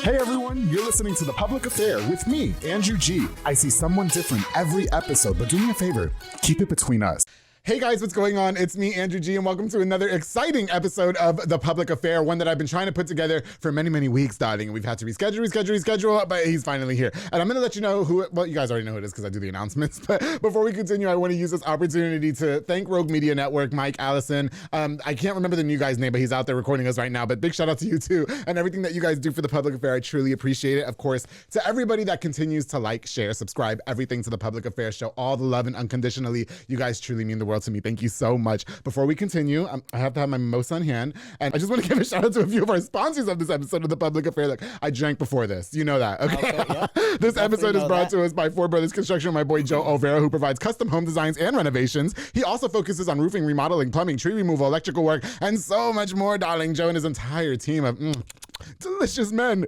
Hey everyone, you're listening to The Public Affair with me, Andrew G. I see someone different every episode, but do me a favor, keep it between us. Hey guys, what's going on? It's me, Andrew G, and welcome to another exciting episode of The Public Affair, one that I've been trying to put together for many, many weeks, darling. And we've had to reschedule, but he's finally here. And I'm going to let you know who, well, you guys already know who it is because I do the announcements. But before we continue, I want to use this opportunity to thank Rogue Media Network, Mike Allison. I can't remember the new guy's name, but he's out there recording us right now. But big shout out to you too. And everything that you guys do for The Public Affair, I truly appreciate it. Of course, to everybody that continues to like, share, subscribe, everything to The Public Affair, show all the love and unconditionally. You guys truly mean the world to me. Thank you so much. Before we continue, I have to have my mimosa on hand, and I just want to give a shout out to a few of our sponsors of this episode of The Public Affair. Look, I drank before this. You know that, okay? Yeah. This episode is brought to us by Four Brothers Construction, my boy Joe Olvera, who provides custom home designs and renovations. He also focuses on roofing, remodeling, plumbing, tree removal, electrical work, and so much more, darling. Joe and his entire team of delicious men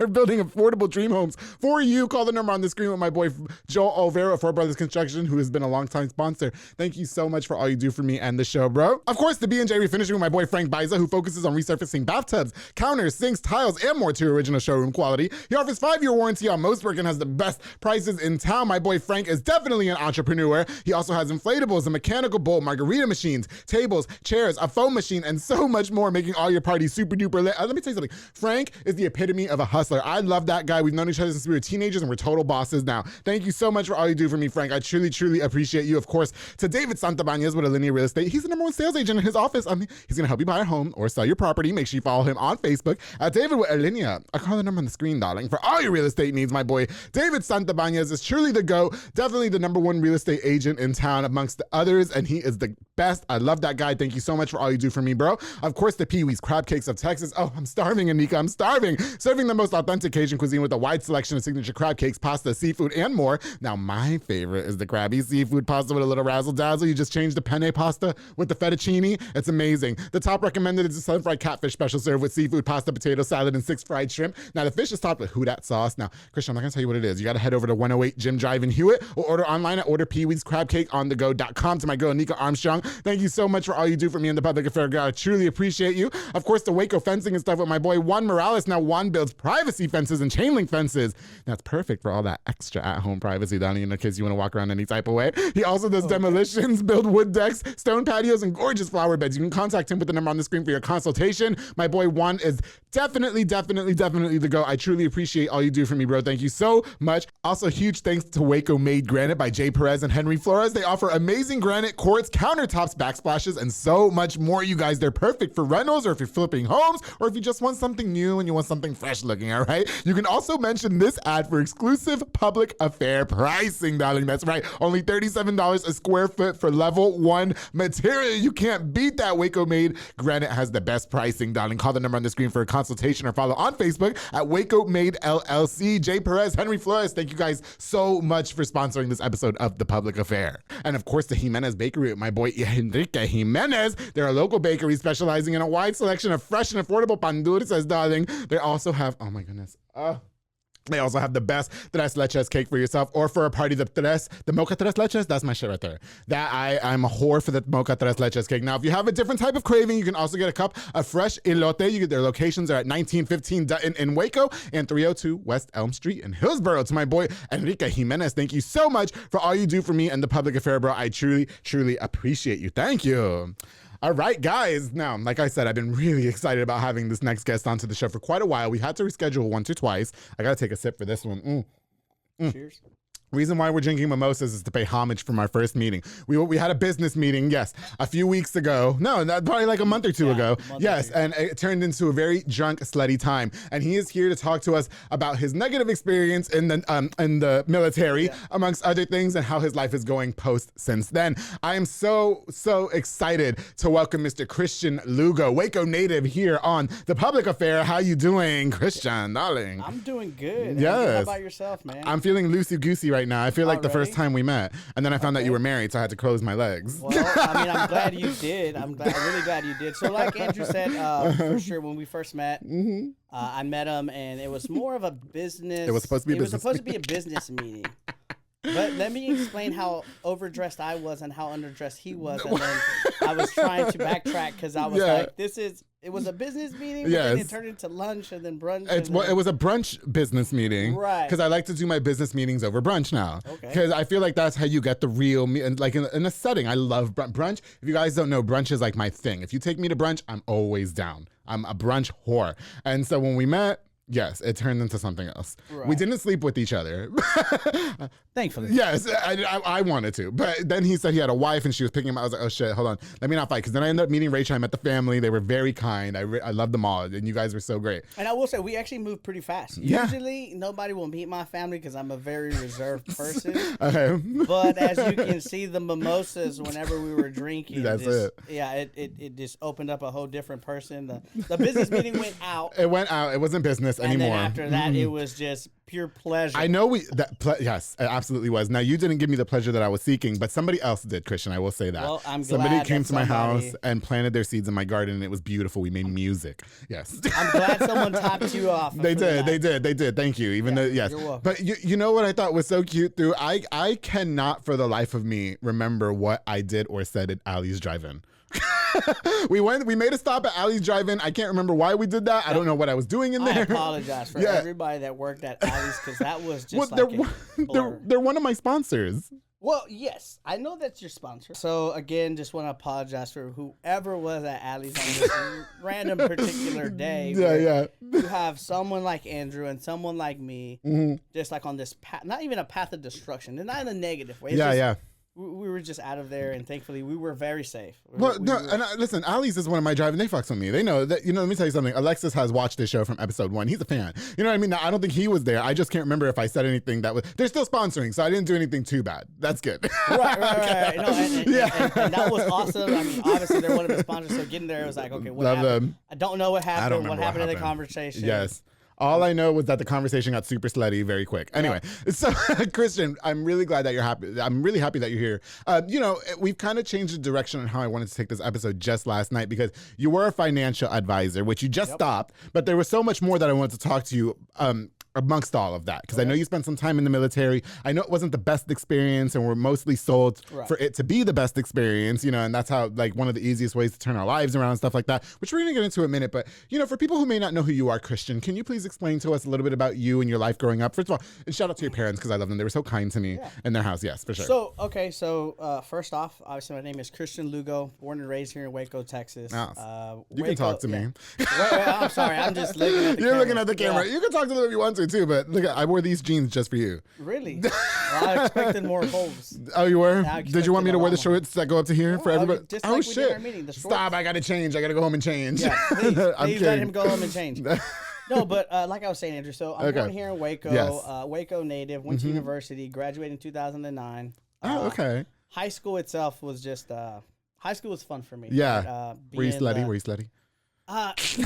are building affordable dream homes for you. Call the number on the screen with my boy Joel Olvera, Four Brothers Construction, who has been a longtime sponsor. Thank you so much for all you do for me and the show, bro. Of course, the B&J Refinishing with my boy Frank Biza, who focuses on resurfacing bathtubs, counters, sinks, tiles, and more to original showroom quality. He offers 5-year warranty on most work and has the best prices in town. My boy Frank is definitely an entrepreneur. He also has inflatables, a mechanical bowl, margarita machines, tables, chairs, a foam machine, and so much more, making all your parties super duper lit. Let me tell you something. Frank is the epitome of a hustler. I love that guy. We've known each other since we were teenagers and we're total bosses now. Thank you so much for all you do for me, Frank. I truly, truly appreciate you. Of course, to David Santabañez with Alinea Real Estate. He's the #1 sales agent in his office. He's going to help you buy a home or sell your property. Make sure you follow him on Facebook at David with Alinea. I call the number on the screen, darling. For all your real estate needs, my boy David Santabañez is truly the GOAT. Definitely the #1 real estate agent in town amongst the others, and he is the best. I love that guy. Thank you so much for all you do for me, bro. Of course, the Pee-wee's Crab Cakes of Texas. Oh, I'm starving, Anika. I'm starving. Serving the most authentic Cajun cuisine with a wide selection of signature crab cakes, pasta, seafood, and more. Now, my favorite is the crabby seafood pasta with a little razzle-dazzle. You just change the penne pasta with the fettuccine. It's amazing. The top recommended is the sun-fried catfish special served with seafood, pasta, potato salad, and 6 fried shrimp. Now, the fish is topped with Who Dat sauce. Now, Christian, I'm not going to tell you what it is. You got to head over to 108 Jim Drive in Hewitt or order online at orderpeeweescrabcakeonthego.com. To my girl, Nika Armstrong, thank you so much for all you do for me in the Public Affair, girl. I truly appreciate you. Of course, the Waco fencing and stuff with my boy Juan Morales. Now, Juan builds privacy fences and chain link fences. That's perfect for all that extra at-home privacy, down in case you want to walk around any type of way. He also does demolitions, build wood decks, stone patios, and gorgeous flower beds. You can contact him with the number on the screen for your consultation. My boy Juan is definitely the GOAT. I truly appreciate all you do for me, bro. Thank you so much. Also, huge thanks to Waco Made Granite by Jay Perez and Henry Flores. They offer amazing granite quartz, countertops, backsplashes, and so much more, you guys. They're perfect for rentals or if you're flipping homes or if you just want something new and you want something fresh looking, all right? You can also mention this ad for exclusive Public Affair pricing, darling. That's right. Only $37 a square foot for level 1 material. You can't beat that. Waco Made Granite has the best pricing, darling. Call the number on the screen for a consultation or follow on Facebook at Waco Made LLC. Jay Perez, Henry Flores, thank you guys so much for sponsoring this episode of The Public Affair. And of course, the Jimenez Bakery with my boy Enrique Jimenez. They're a local bakery specializing in a wide selection of fresh and affordable pan dulces, darling. They also have, oh my goodness. They also have the best tres leches cake for yourself or for a party. The mocha tres leches, that's my shit right there. I'm a whore for the mocha tres leches cake. Now, if you have a different type of craving, you can also get a cup of fresh elote. You get their locations are at 1915 Dutton in Waco and 302 West Elm Street in Hillsborough. To my boy Enrique Jimenez, thank you so much for all you do for me and the Public Affair, bro. I truly, truly appreciate you. Thank you. All right, guys. Now, like I said, I've been really excited about having this next guest onto the show for quite a while. We had to reschedule once or twice. I got to take a sip for this one. Cheers. Reason why we're drinking mimosas is to pay homage from our first meeting. We had a business meeting, yes, a few weeks ago. No, probably like a month or two ago. Yes, and it turned into a very drunk, slutty time. And he is here to talk to us about his negative experience in the military, amongst other things, and how his life is going post since then. I am so excited to welcome Mr. Christian Lugo, Waco native, here on The Public Affair. How you doing, Christian, darling? I'm doing good. Yes. How about yourself, man? I'm feeling loosey-goosey right now. I feel like the first time we met, and then I found out you were married, so I had to close my legs. Well, I mean, I'm glad you did. I'm really glad you did. So like Andrew said, for sure, when we first met, I met him, and it was more of a business. It was supposed to be a business. It was supposed to be a business meeting. But let me explain how overdressed I was and how underdressed he was, and then I was trying to backtrack because I was like, it was a business meeting, but Yes. then it turned into lunch and then brunch. It was a brunch business meeting. Right. Because I like to do my business meetings over brunch now. Okay. Because I feel like that's how you get the real, like in a setting. I love brunch. If you guys don't know, brunch is like my thing. If you take me to brunch, I'm always down. I'm a brunch whore. And so when we met, yes, it turned into something else. Right. We didn't sleep with each other. Thankfully. Yes, I wanted to. But then he said he had a wife and she was picking him up. I was like, oh shit, hold on. Let me not fight. Because then I ended up meeting Rachel. I met the family. They were very kind. I loved them all. And you guys were so great. And I will say, we actually moved pretty fast. Yeah. Usually, nobody will meet my family because I'm a very reserved person. Okay. But as you can see, the mimosas, whenever we were drinking. That's it. Yeah, it just opened up a whole different person. The business meeting went out. It went out. It wasn't business anymore. And then after that, it was just pure pleasure. I know yes, it absolutely was. Now, you didn't give me the pleasure that I was seeking, but somebody else did, Christian. I will say that. Well, I'm glad somebody came that to my house and planted their seeds in my garden, and it was beautiful. We made music. Yes. I'm glad someone topped you off. They did. Thank you. Even though, yes. You're welcome. But you know what I thought was so cute, too? I cannot for the life of me remember what I did or said at Allie's Drive-In. we made a stop at Allie's Drive-In. I can't remember why we did that. I don't know what I was doing in there. I apologize for everybody that worked at Allie's because that was just they're one of my sponsors. Well, yes, I know that's your sponsor. So again, just want to apologize for whoever was at Allie's on this random particular day. Yeah. You have someone like Andrew and someone like me, just like on this path, not even a path of destruction. They're not in a negative way. It's we were just out of there, and thankfully, we were very safe. Listen, Allie's is one of my driving. They fucks with me. They know that. Let me tell you something. Alexis has watched this show from episode 1. He's a fan. You know what I mean? Now, I don't think he was there. I just can't remember if I said anything that was. They're still sponsoring, so I didn't do anything too bad. That's good. Right. No, and that was awesome. I mean, obviously, they're one of the sponsors, so getting there, it was like, okay, what happened? Them. I don't know what happened. What happened in the conversation? Yes. All I know was that the conversation got super slutty very quick. Anyway, so Christian, I'm really glad that you're happy. I'm really happy that you're here. We've kind of changed the direction on how I wanted to take this episode just last night because you were a financial advisor, which you just stopped, but there was so much more that I wanted to talk to you amongst all of that, because I know you spent some time in the military. I know it wasn't the best experience, and we're mostly sold for it to be the best experience, and that's how, like, one of the easiest ways to turn our lives around and stuff like that, which we're going to get into in a minute. But, for people who may not know who you are, Christian, can you please explain to us a little bit about you and your life growing up? First of all, and shout out to your parents, because I love them. They were so kind to me in their house. Yes, for sure. So first off, obviously my name is Christian Lugo, born and raised here in Waco, Texas. You can talk to me. Wait, I'm sorry. I'm just looking at the camera. You're looking at the camera. You can talk to them if you want to, too, but look, I wore these jeans just for you. Really? Well, I expected more holes. Oh, you were? Did you want me to wear the shorts that go up to here for everybody? Just like we did in our meeting, Stop, I got to change. I got to go home and change. Yeah, please let him go home and change. No, but like I was saying, Andrew, so I'm born here in Waco, Waco native, went to university, graduated in 2009. Oh, okay. High school itself was just, high school was fun for me. Yeah. Were you slutty? That's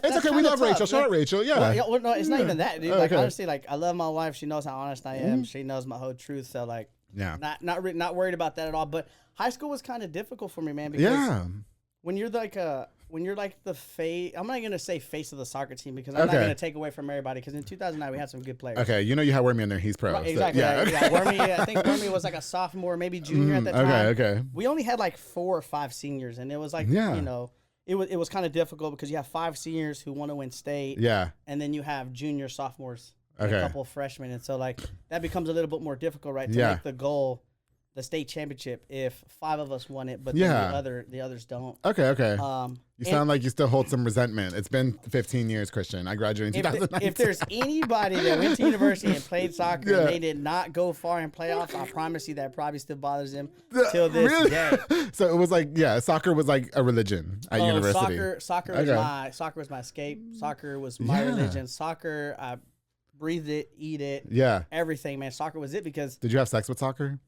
it's okay. We love tough. Rachel. Shout out Rachel. Yeah. Well, no, it's not even that, dude. Like, honestly, like, I love my wife. She knows how honest I am. She knows my whole truth. So, like, not worried about that at all. But high school was kind of difficult for me, man. Because when you're like the face, I'm not gonna say face of the soccer team because I'm not gonna take away from everybody. Because in 2009 we had some good players. Okay, you had Wormy in there. He's pro. Right, exactly. So, Wormy. I think Wormy was like a sophomore, maybe junior at that time. Okay. We only had like 4 or 5 seniors, and it was like It was kind of difficult because you have 5 seniors who want to win state. Yeah. And then you have junior sophomores, a couple of freshmen. And so, like, that becomes a little bit more difficult, right? To make the goal, the state championship, if 5 of us won it, but then the others don't. Okay. You sound like you still hold some resentment. It's been 15 years, Christian. I graduated in 2009. If there's anybody that went to university and played soccer and they did not go far in playoffs, I promise you that probably still bothers them till this day. So it was like, soccer was like a religion at university. Soccer was my escape. Soccer was my religion. Soccer, I breathed it, eat it. Yeah. Everything, man. Soccer was it because. Did you have sex with soccer?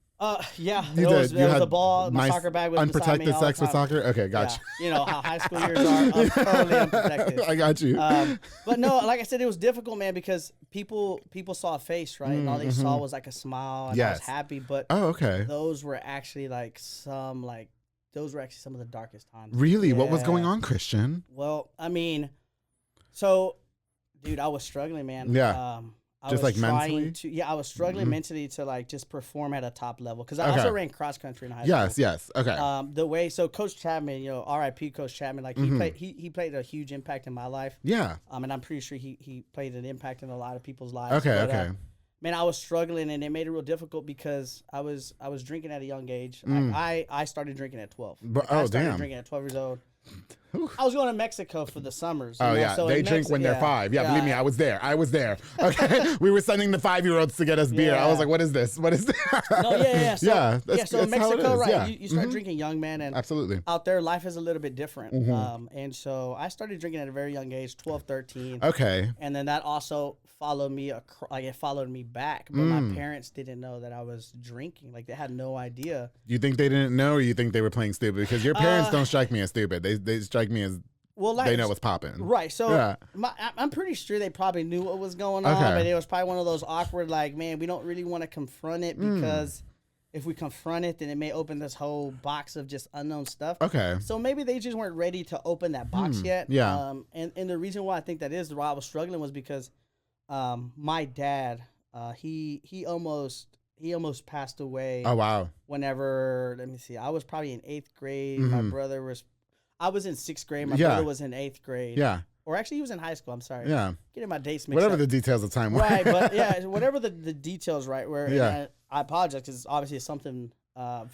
Yeah, there was a ball. My soccer bag was unprotected sex with soccer. Okay, gotcha. Yeah. You know how high school years are totally unprotected. I got you. But no, like I said, it was difficult, man, because people saw a face, right, and all they saw was like a smile, and I was happy. But those were actually some of the darkest times. Really, what was going on, Christian? Well, I mean, so, dude, I was struggling, man. Yeah. I was trying to, I was struggling mentally to like just perform at a top level because I also ran cross country in high school. Yes. Okay. So Coach Chapman, R.I.P. Coach Chapman, like he played a huge impact in my life. Yeah. And I'm pretty sure he played an impact in a lot of people's lives. Okay. Man, I was struggling, and it made it real difficult because I was drinking at a young age. I started drinking at 12. I started drinking at 12 years old. I was going to Mexico for the summers. So they drink when they're 5. Yeah, believe me, I was there. Okay, we were sending the 5-year-olds to get us beer. I was like, "What is this? What is this?" So in Mexico, right? You start drinking young, man, and absolutely out there, life is a little bit different. And so I started drinking at a very young age, 12, 13. Okay, and then that also followed me. It followed me back, but my parents didn't know that I was drinking. Like they had no idea. You think they didn't know, or you think they were playing stupid? Because your parents don't strike me as stupid. They strike me as they know what's popping. Right. So I'm pretty sure they probably knew what was going on, but it was probably one of those awkward, like, man, we don't really want to confront it because if we confront it, then it may open this whole box of just unknown stuff. Okay. So maybe they just weren't ready to open that box yet. Yeah. And the reason why I think that is why I was struggling was because my dad, he almost passed away. Oh, wow. Whenever, let me see, I was probably in 8th grade. My brother I was in 6th grade. My brother was in 8th grade. Yeah. Or actually, he was in high school. I'm sorry. Yeah. Getting my dates mixed Whatever up. the details of time were. Right, but whatever the details, right? Where I apologize because obviously it's something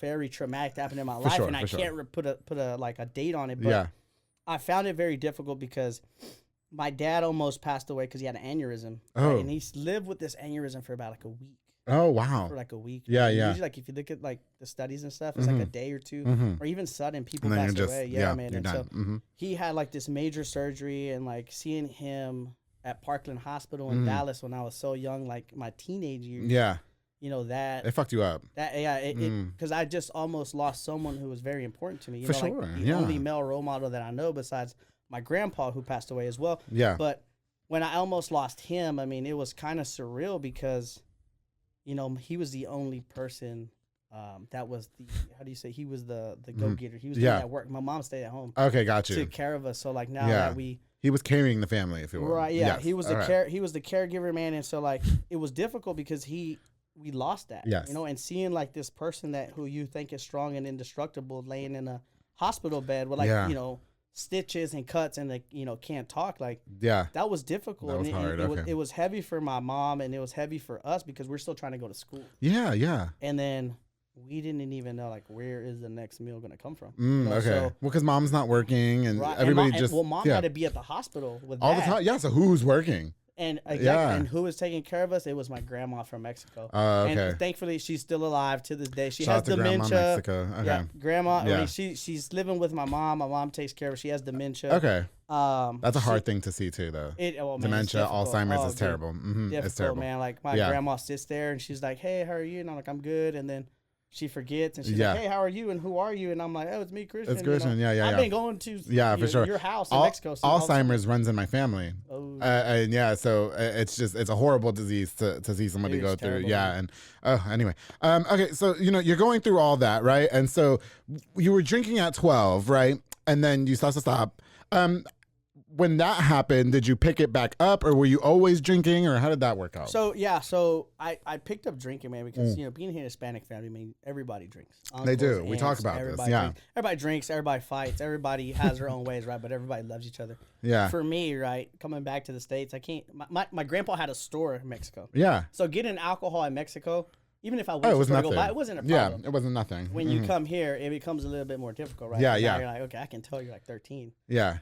very traumatic that happened in my life, and I can't put a date on it. But I found it very difficult because my dad almost passed away because he had an aneurysm. Oh. Right? And he lived with this aneurysm for about like a week. Oh, wow. For like a week. Yeah. Usually, like, if you look at like the studies and stuff, it's like a day or two, or even sudden people pass away. Man. And so he had like this major surgery, and like seeing him at Parkland Hospital in Dallas when I was so young, like my teenage years. Yeah. You know, that it fucked you up. Because I just almost lost someone who was very important to me. You know, sure. Like the only male role model that I know besides my grandpa, who passed away as well. Yeah. But when I almost lost him, I mean, it was kind of surreal because, you know, he was the only person that was he was the go-getter. He was doing that work. My mom stayed at home. Okay, got you. Took care of us. So like now that he was carrying the family, if you will. Right, yeah. Yes. He was he was the caregiver, man, and so like it was difficult because we lost that. Yes. You know, and seeing like this person who you think is strong and indestructible laying in a hospital bed with you know, stitches and cuts and can't talk, like that was difficult. That was hard. It was heavy for my mom, and it was heavy for us because we're still trying to go to school. Yeah. And then we didn't even know like where is the next meal going to come from. Okay. So, well, because mom's not working, and everybody mom had to be at the hospital with all the time. Yeah. So who's working? And and who was taking care of us? It was my grandma from Mexico. Okay. And thankfully, she's still alive to this day. She has dementia. Grandma Mexico. Okay. Yeah, grandma. Yeah. I mean, she's living with my mom. My mom takes care of her. She has dementia. Okay. That's a hard thing to see too, though. Dementia, Alzheimer's is terrible. It's terrible, man. Like my grandma sits there and she's like, "Hey, how are you?" And I'm like, "I'm good." And then she forgets and she's like, "Hey, how are you? And who are you?" And I'm like, "Oh, it's me, Christian." It's Christian. You know, I've been going to your house in Mexico. Alzheimer's runs in my family. Oh. And so it's a horrible disease to see somebody go through. Terrible, man. And anyway. Okay, so you're going through all that, right? And so you were drinking at 12, right? And then you stop. When that happened, did you pick it back up, or were you always drinking, or how did that work out? So I picked up drinking, man, because being a Hispanic family, I mean, everybody drinks. Uncles, they do. Aunts, we talk about this. Yeah. Everybody drinks. Everybody fights. Everybody has their own ways, right? But everybody loves each other. Yeah. For me, right, coming back to the States, I can't. My grandpa had a store in Mexico. Yeah. So getting alcohol in Mexico, even if I went to go buy, it wasn't a problem. Yeah, it wasn't nothing. When you come here, it becomes a little bit more difficult, right? Yeah. You're like, okay, I can tell you're like 13. Yeah.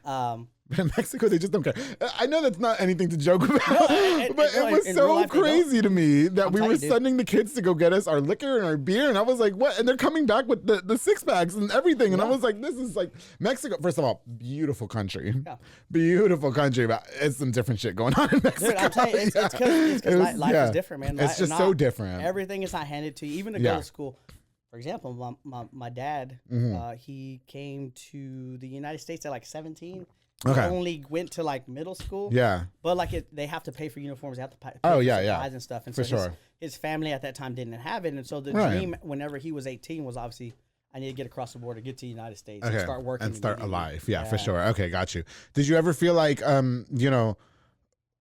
But in Mexico, they just don't care. I know that's not anything to joke about, but it was so crazy to me that we were sending the kids to go get us our liquor and our beer, and I was like, what? And they're coming back with the six packs and everything, and I was like, this is like Mexico. First of all, beautiful country, beautiful country, but it's some different shit going on in Mexico. Dude, I'm telling you, it's because life is different, man. It's just so different. Everything is not handed to you, even to go to school. For example, my dad, he came to the United States at like 17. Okay. He only went to like middle school. Yeah. But like they have to pay for uniforms. They have to pay for supplies and stuff. And so his family at that time didn't have it. And so the dream, whenever he was 18, was obviously, I need to get across the border, get to the United States, and start working. And start a life. Yeah, for sure. Okay, got you. Did you ever feel like,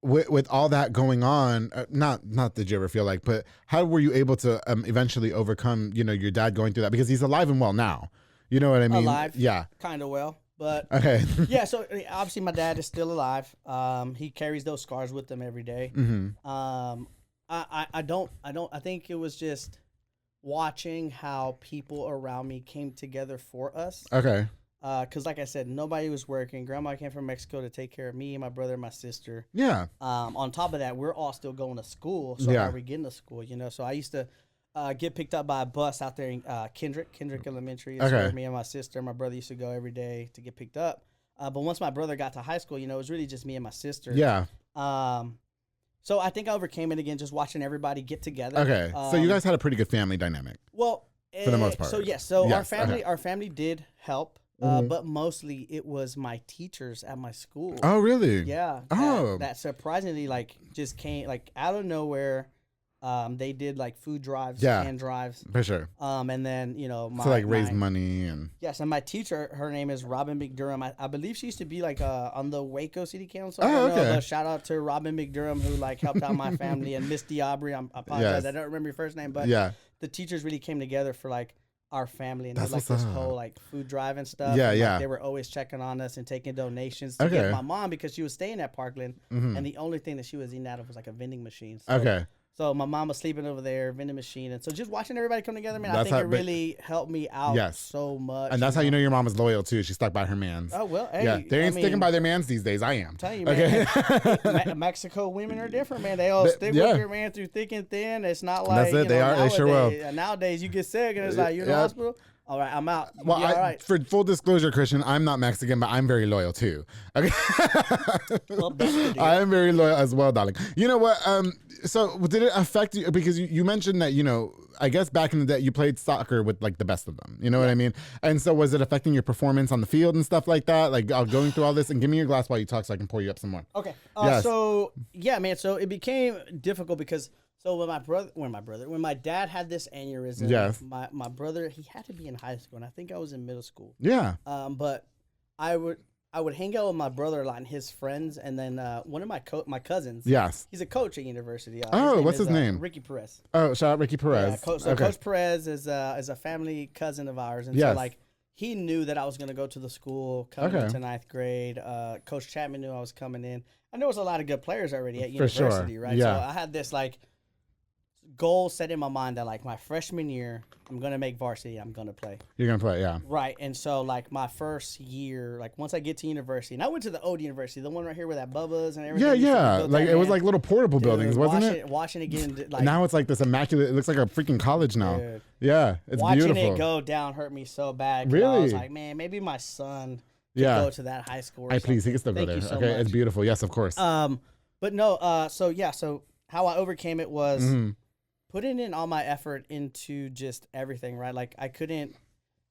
with all that going on, not did you ever feel like, but how were you able to eventually overcome, your dad going through that? Because he's alive and well now. You know what I mean? Alive. Yeah. Kind of well. But okay. Yeah, so obviously my dad is still alive. He carries those scars with him every day. I think it was just watching how people around me came together for us. Okay. Because like I said, nobody was working. Grandma came from Mexico to take care of me, my brother, and my sister. Yeah. On top of that, we're all still going to school. So how are we getting to school? So I used to get picked up by a bus out there in Kendrick Elementary. It's where me and my sister and my brother used to go every day to get picked up. But once my brother got to high school, it was really just me and my sister. Yeah. So I think I overcame it again, just watching everybody get together. Okay. So you guys had a pretty good family dynamic. Well, for the most part. So yes. So our family did help. But mostly it was my teachers at my school. Oh, really? Yeah. Oh. That surprisingly just came out of nowhere. They did food drives, hand drives. For sure. And then, raise money and. Yes. And my teacher, her name is Robin McDurham. I believe she used to be on the Waco City Council. But shout out to Robin McDurham who helped out my family, and Miss Diabri. I apologize. Yes. I don't remember your first name, but the teachers really came together for our family, and this whole food drive and stuff. Yeah. They were always checking on us and taking donations to get my mom, because she was staying at Parkland, and the only thing that she was eating out of was a vending machine. So my mom was sleeping over there, vending machine, and so just watching everybody come together, man, I think it really helped me out so much. And that's how your mom is loyal too. She stuck by her mans. Oh well, hey, they ain't sticking by their mans these days. I am. I'm telling you, man. Mexico women are different, man. They all stick with their man through thick and thin. It's not like that's it. They sure will. Nowadays, you get sick and it's you in the hospital. All right, I'm out. Well, all right. For full disclosure, Christian, I'm not Mexican, but I'm very loyal too. Okay. Well, that's good, I am very loyal as well, darling. You know what? So did it affect you? Because you mentioned that, I guess back in the day you played soccer with the best of them. You know what I mean? And so was it affecting your performance on the field and stuff like that? Going through all this, and give me your glass while you talk so I can pour you up some more. Okay. Yes. So yeah, man. So it became difficult because. So when my dad had this aneurysm, my brother, he had to be in high school, and I think I was in middle school. Yeah. But I would hang out with my brother a lot and his friends, and then one of my cousins. Yes. He's a coach at university. What's his name? Ricky Perez. Oh, shout out Ricky Perez. Yeah, Coach Perez is a family cousin of ours, and so he knew that I was going to go to the school coming into ninth grade. Coach Chapman knew I was coming in, and there was a lot of good players already at university, right? Yeah. So I had this goal set in my mind that my freshman year I'm gonna make varsity. I'm gonna play. You're gonna play, yeah. Right, and so my first year, once I get to university, and I went to the old university, the one right here where that Bubba's and everything. Yeah. It was little portable buildings, wasn't it? Watching it get now it's this immaculate. It looks like a freaking college now. Dude. Yeah, it's watching beautiful. Watching it go down hurt me so bad. Really? I was like, man, maybe my son could go to that high school. Please, he can still go there. So okay, much. It's beautiful. Yes, of course. But no. So how I overcame it was. Putting in all my effort into just everything, right? I couldn't.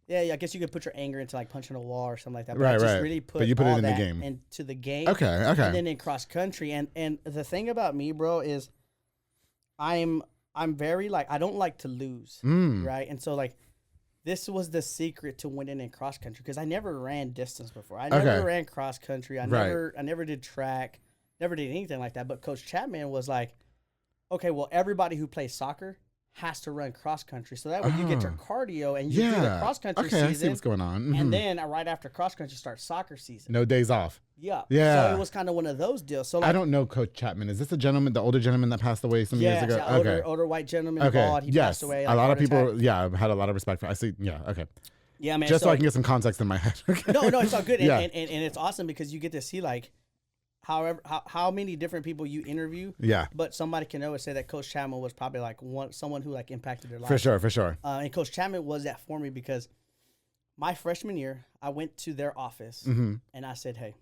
Yeah, I guess you could put your anger into punching a wall or something like that. But I just really put you put all it in that the game. into the game. Okay. And then in cross country, and the thing about me, bro, is I'm very I don't like to lose, right? And so this was the secret to winning in cross country, because I never ran distance before. I never ran cross country. I never did track, never did anything like that. But Coach Chapman was okay, well, everybody who plays soccer has to run cross country, so that way you get your cardio and you do the cross country season. I see what's going on. Mm-hmm. And then right after cross country starts soccer season. No days off. Yeah. Yeah. So it was kind of one of those deals. So I don't know Coach Chapman. Is this the gentleman, the older gentleman that passed away some years ago? Yeah, older white gentleman. Bald. He passed away. A lot of people, had a lot of respect for. I see. Yeah. Okay. Yeah, man. Just so I can get some context in my head. Okay. No, it's all good. And it's awesome because you get to see how many different people you interview. Yeah. But somebody can always say that Coach Chapman was probably someone who impacted their life. For sure. And Coach Chapman was that for me because my freshman year, I went to their office and I said, hey,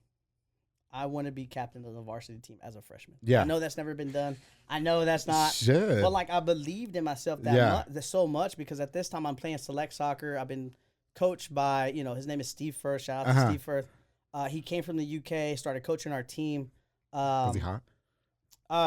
I want to be captain of the varsity team as a freshman. Yeah. I know that's never been done. I know that's not. Shit. But I believed in myself so much because at this time I'm playing select soccer. I've been coached by, his name is Steve Firth. Shout out to Steve Firth. He came from the UK, started coaching our team. Is he hot?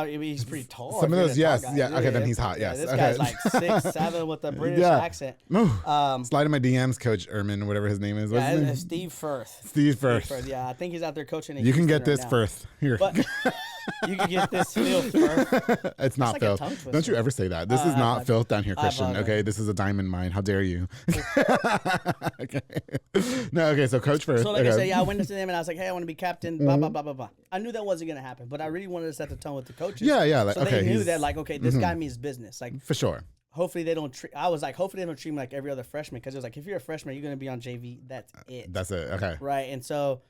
He's pretty tall. Some of those, yes. Yeah, okay, then he's hot, yes. This okay. guy's 6'7" with a British accent. Slide in my DMs, Coach Ehrman, whatever his name is. What's his name? Steve Firth. Steve Firth. Yeah, I think he's out there coaching. You can get this Firth. Here. You can get this filth, bro. It's not like filth. Don't you ever say that. This is not filth down here, Christian. Okay, this is a diamond mine. How dare you? Okay. No, okay, so coach first. So like I said, yeah, I went to them and I was like, hey, I want to be captain, blah, blah, blah, blah, blah. I knew that wasn't going to happen, but I really wanted to set the tone with the coaches. Yeah. Like, so they knew that, like, okay, this guy means business. Like, for sure. Hopefully they don't treat. I was like, hopefully they don't treat me like every other freshman, because it was like, if you're a freshman, you're going to be on JV. That's it. That's it. Okay. Right. And so,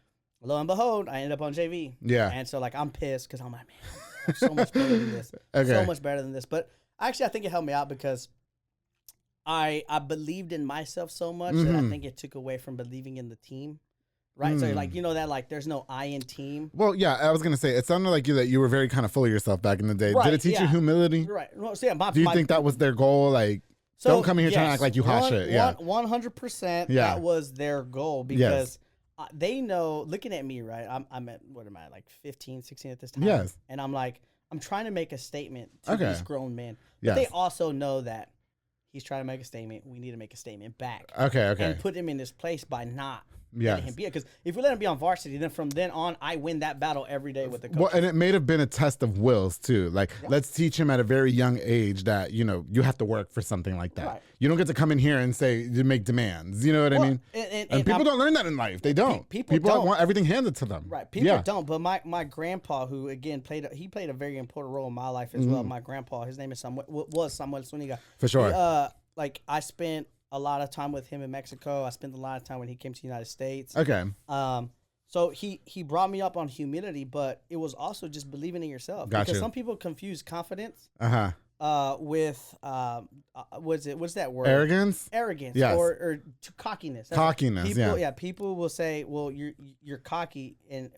lo and behold, I ended up on JV. Yeah. And so, like, I'm pissed because I'm like, man, I'm so much better than this. Okay. So much better than this. But actually, I think it helped me out because I believed in myself so much that I think it took away from believing in the team. Right. So, like, you know, that, like, there's no I in team. Well, yeah, I was going to say, it sounded like you were very kind of full of yourself back in the day. Right, did it teach you humility? Right. Well, so, yeah, do you think that was their goal? Like, don't come in here trying to act like you hot shit. Yeah. 100%. Yeah. That was their goal because they know, looking at me, right? I'm at, what am I, like 15, 16 at this time? Yes. And I'm like, I'm trying to make a statement to these grown men. But they also know that he's trying to make a statement. We need to make a statement back. Okay. And put him in his place by not letting him be it. Because if we let him be on varsity, then from then on, I win that battle every day with the coach. Well, and it may have been a test of wills, too. Like, let's teach him at a very young age that, you know, you have to work for something like that. Right. You don't get to come in here and say, you make demands. You know what I mean? And people don't learn that in life. They don't. People don't want everything handed to them. Right. People don't. But my grandpa, who, again, played a very important role in my life as well. My grandpa, his name is Samuel Zuniga. For sure. Like, I spent a lot of time with him in Mexico. I spent a lot of time when he came to the United States. Okay. So he brought me up on humility, but it was also just believing in yourself. Because some people confuse confidence with what's that word? Arrogance. Yes. Or cockiness. Cockiness. People, people will say, well, you're cocky,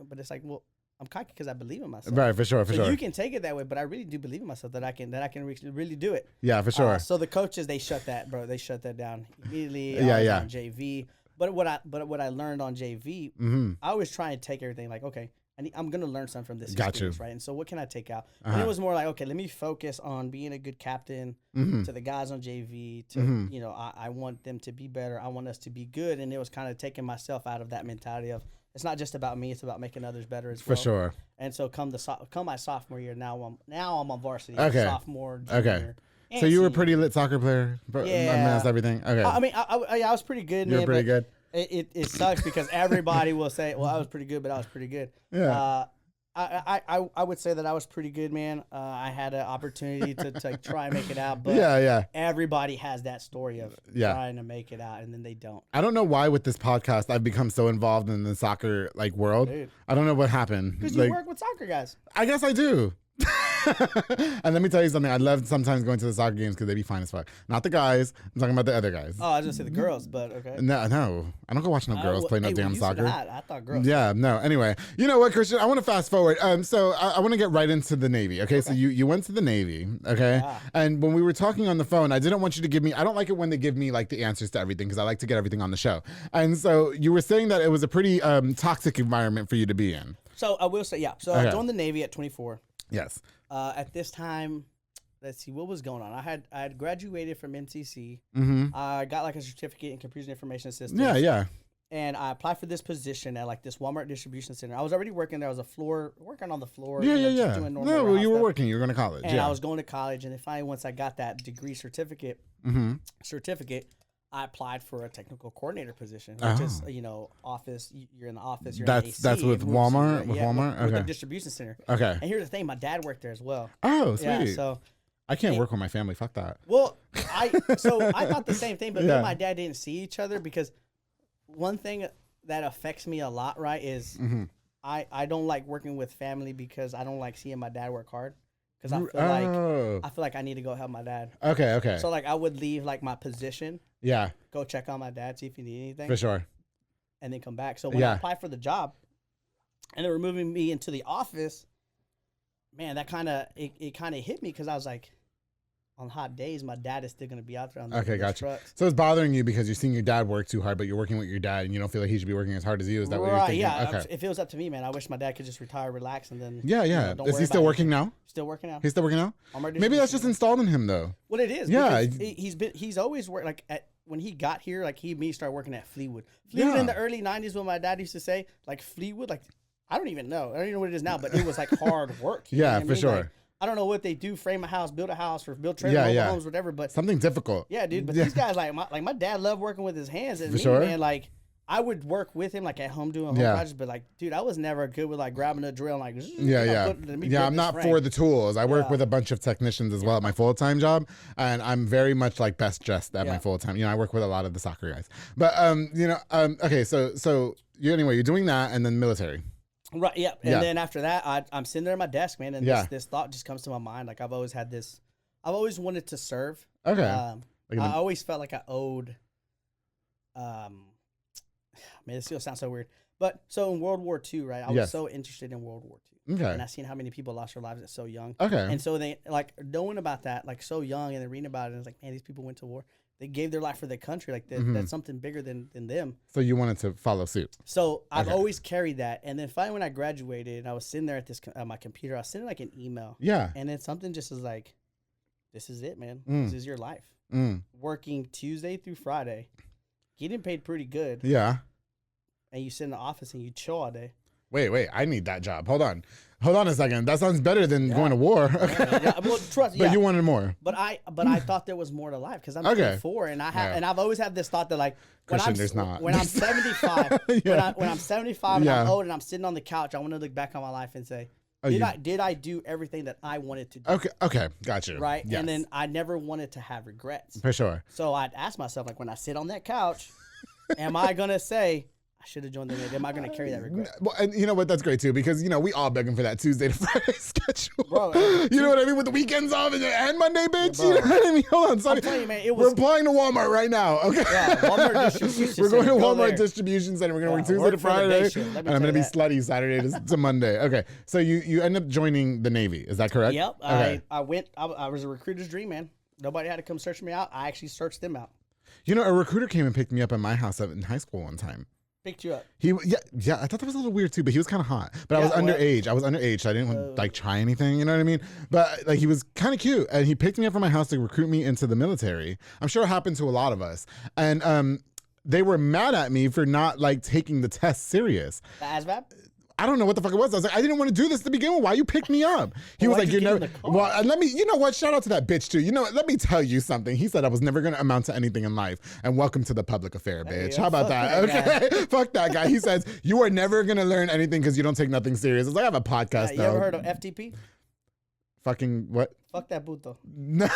but it's like, well, I'm cocky because I believe in myself. Right, for sure. You can take it that way, but I really do believe in myself that I can really do it. Yeah, for sure. So the coaches, they shut that down immediately. I was on JV. But what I learned on JV, I always try and take everything like, okay, I'm going to learn something from this experience, right? And so what can I take out? And it was more like, okay, let me focus on being a good captain to the guys on JV. You know, I want them to be better. I want us to be good. And it was kind of taking myself out of that mentality of, it's not just about me; it's about making others better as well. For sure. And so come my sophomore year, now I'm on varsity. Okay. Sophomore, junior. Okay. So you were a pretty lit soccer player. Yeah. That's everything. Okay. I mean, I was pretty good. You were pretty good. It sucks because everybody will say, "Well, I was pretty good," but I was pretty good. Yeah. I would say that I was pretty good, man. I had an opportunity to try and make it out, but everybody has that story of trying to make it out, and then they don't. I don't know why with this podcast I've become so involved in the soccer world. Dude. I don't know what happened. Because you work with soccer guys. I guess I do. And let me tell you something. I love sometimes going to the soccer games because they be fine as fuck. Not the guys. I'm talking about the other guys. Oh, I was gonna say the girls, but okay. No. I don't go watch no girls play no damn soccer. I thought girls. Yeah, no. Anyway, you know what, Christian? I want to fast forward. So I want to get right into the Navy. Okay, so you went to the Navy. Okay, and when we were talking on the phone, I didn't want you to give me. I don't like it when they give me like the answers to everything because I like to get everything on the show. And so you were saying that it was a pretty toxic environment for you to be in. So I will say, yeah. So I joined the Navy at 24. Yes. At this time, let's see what was going on. I had graduated from MCC. I got like a certificate in computer information systems. Yeah. And I applied for this position at like this Walmart distribution center. I was already working there. I was working on the floor. Yeah. Doing no, you were working. You were going to college. And I was going to college. And then finally, once I got that degree certificate, I applied for a technical coordinator position, which is, office. You're in the office. You're in AC. That's with Walmart? With Walmart? Okay. With the distribution center. Okay. And here's the thing. My dad worked there as well. Oh, sweet. Yeah, so I can't work with my family. Fuck that. Well, I thought the same thing, but me and my dad didn't see each other because one thing that affects me a lot, right, is I don't like working with family because I don't like seeing my dad work hard. Because I feel like I need to go help my dad. Okay. So like I would leave like my position. Yeah. Go check on my dad, see if he need anything. For sure. And then come back. So when I applied for the job, and they were moving me into the office, man, that kind of hit me because I was like, on hot days, my dad is still going to be out there on the trucks. So it's bothering you because you're seeing your dad work too hard, but you're working with your dad, and you don't feel like he should be working as hard as you. Is that what you're thinking? Yeah. Okay. If it was up to me, man, I wish my dad could just retire, relax, and then Is he still working now? Still working now. He's still working now. Maybe that's just installed in him, though. Well, it is. Yeah. He's always worked like when he got here, like he started working at Fleetwood. Fleetwood in the early '90s, when my dad used to say, like Fleetwood, like I don't even know. I don't even know what it is now, but it was like hard work. Yeah, for sure. Like, I don't know what they do, frame a house, build a house, or build trailer homes, whatever. But something difficult. Yeah, dude. But these guys, like my dad loved working with his hands, and man, like I would work with him, like at home doing home projects. But like, dude, I was never good with like grabbing a drill and like. I'm not for the tools. I work with a bunch of technicians as well at my full time job, and I'm very much like best dressed at my full time. You know, I work with a lot of the soccer guys. But okay, so you're doing that, and then military. Right. Yeah. And then after that, I'm sitting there at my desk, man, and this thought just comes to my mind. Like I've always wanted to serve. Okay. I always felt like I owed. Man, this still sounds so weird. But so in World War II, right? I was so interested in World War II. Okay. And I seen how many people lost their lives at so young. Okay. And so they like knowing about that, like so young, and then reading about it, and it's like, man, these people went to war. They gave their life for their country. Like that's something bigger than them. So you wanted to follow suit. So I've always carried that. And then finally when I graduated, and I was sitting there at my computer, I was sending like an email. Yeah. And then something just was like, this is it, man. This is your life. Working Tuesday through Friday, getting paid pretty good. Yeah. And you sit in the office and you chill all day. Wait, I need that job. Hold on a second. That sounds better than going to war. Well, trust. But you wanted more. But I thought there was more to life because I'm 24 and and I've always had this thought that like when I'm 75, when I'm 75 and I'm old and I'm sitting on the couch, I want to look back on my life and say, did I do everything that I wanted to do? Okay, gotcha. Right, yes. And then I never wanted to have regrets. For sure. So I'd ask myself, like, when I sit on that couch, am I gonna say, I should have joined the Navy? Am I going to carry that regret? Well, and you know what? That's great too, because we all begging for that Tuesday to Friday schedule. Bro, you know what I mean? With the weekends off and Monday, bitch. You know what I mean? Hold on, sorry. I'm telling you, man, we're applying to Walmart right now. Okay. Yeah, Walmart distribution. We're going to Walmart distribution center. We're going to work Tuesday to Friday, and I'm going to be slutty Saturday to Monday. Okay. So you end up joining the Navy. Is that correct? Yep. Okay. I was a recruiter's dream, man. Nobody had to come search me out. I actually searched them out. A recruiter came and picked me up at my house in high school one time. Picked you up. I thought that was a little weird too, but he was kind of hot. But I was underage. So I didn't want to try anything. You know what I mean? But like he was kind of cute, and he picked me up from my house to recruit me into the military. I'm sure it happened to a lot of us, and they were mad at me for not like taking the test serious. The ASVAB? I don't know what the fuck it was. I was like, I didn't want to do this to begin with. Why you picked me up? He was like, you're never. Well, let me. You know what? Shout out to that bitch too. Let me tell you something. He said I was never going to amount to anything in life. And welcome to the public affair, bitch. How about that? Okay, fuck that guy. He says you are never going to learn anything because you don't take nothing serious. It's like I have a podcast. You ever heard of FTP? Fucking what? Fuck that puto. No.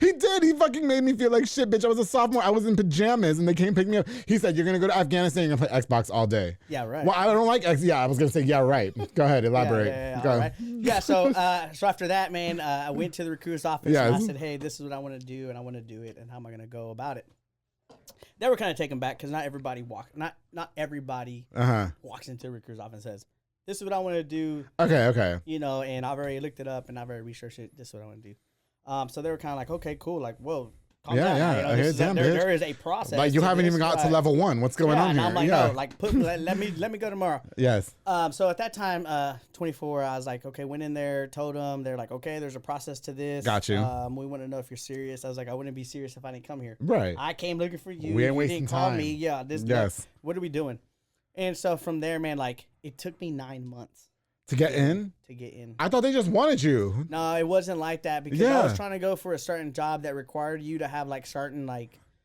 He did. He fucking made me feel like shit, bitch. I was a sophomore. I was in pajamas and they came pick me up. He said, you're going to go to Afghanistan and play Xbox all day. Yeah, right. Well, I don't like X. Yeah, I was going to say, yeah, right. Go ahead. Elaborate. So after that, man, I went to the recruiter's office and I said, hey, this is what I want to do and I want to do it. And how am I going to go about it? They were kind of taken back because not everybody walks into the recruiter's office and says, this is what I want to do. Okay. And I've already looked it up and I've already researched it. This is what I want to do. So they were kind of like, okay, cool. Like, whoa, calm down. There is a process. Like you haven't even got to level 1. What's going on here? I'm like, no, like let me go tomorrow. Yes. So at that time, 24, I was like, okay, went in there, told them, they're like, okay, there's a process to this. Got you. We want to know if you're serious. I was like, I wouldn't be serious if I didn't come here. Right. I came looking for you. We ain't you wasting didn't call time. me. Yeah. Yes. What are we doing? And so from there, man, like it took me 9 months. To get in? To get in. I thought they just wanted you. No, it wasn't like that because I was trying to go for a certain job that required you to have like certain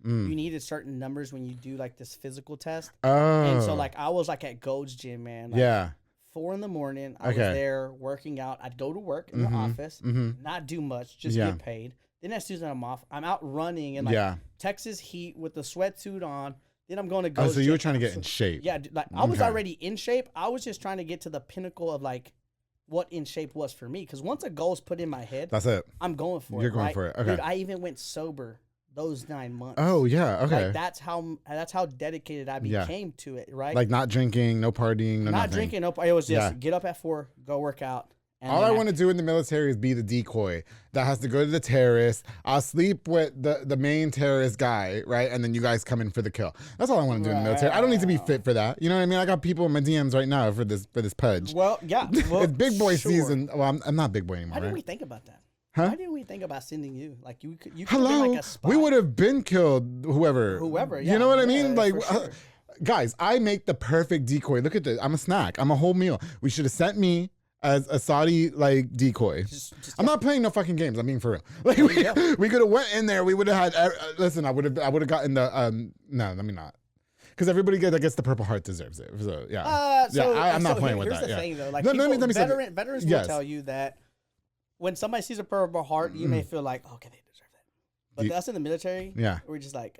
you needed certain numbers when you do like this physical test. Oh. And so like I was like at Gold's Gym, man. Like, 4 a.m. I was there working out. I'd go to work in the office, not do much, just get paid. Then as soon as I'm off, I'm out running in like Texas heat with the sweatsuit on. Then I'm going to go. Oh, so you were trying to get in shape. Yeah, like I was already in shape. I was just trying to get to the pinnacle of like what in shape was for me. Because once a goal's put in my head, that's it. I'm going for it. You're going for it. Okay. Dude, I even went sober those 9 months. Oh yeah. Okay. Like, that's how dedicated I became to it. Right. Like not drinking, no partying, no not nothing. drinking. No. It was just get up at 4, go work out. All I want to do in the military is be the decoy that has to go to the terrorist. I'll sleep with the main terrorist guy, right? And then you guys come in for the kill. That's all I want to do in the military. I don't need to be fit for that. You know what I mean? I got people in my DMs right now for this pudge. Well, yeah. Well, it's big boy season. Well, I'm not big boy anymore. Why didn't we think about that? Huh? Why didn't we think about sending you? Like you could Hello? have been like a spy. We would have been killed. Whoever. Yeah. You know what I mean? Like. Sure. Guys, I make the perfect decoy. Look at this. I'm a snack. I'm a whole meal. We should have sent me as a Saudi like decoy. I'm not playing no fucking games. I'm being for real. Like we could have went in there. We would have had. Listen, I would have gotten the. No, let me not. Because everybody that gets the Purple Heart deserves it. So yeah, I'm not playing with that. Here's the thing though. Like veterans will tell you that when somebody sees a Purple Heart, you may feel like, okay, they deserve that. But us in the military, we're just like.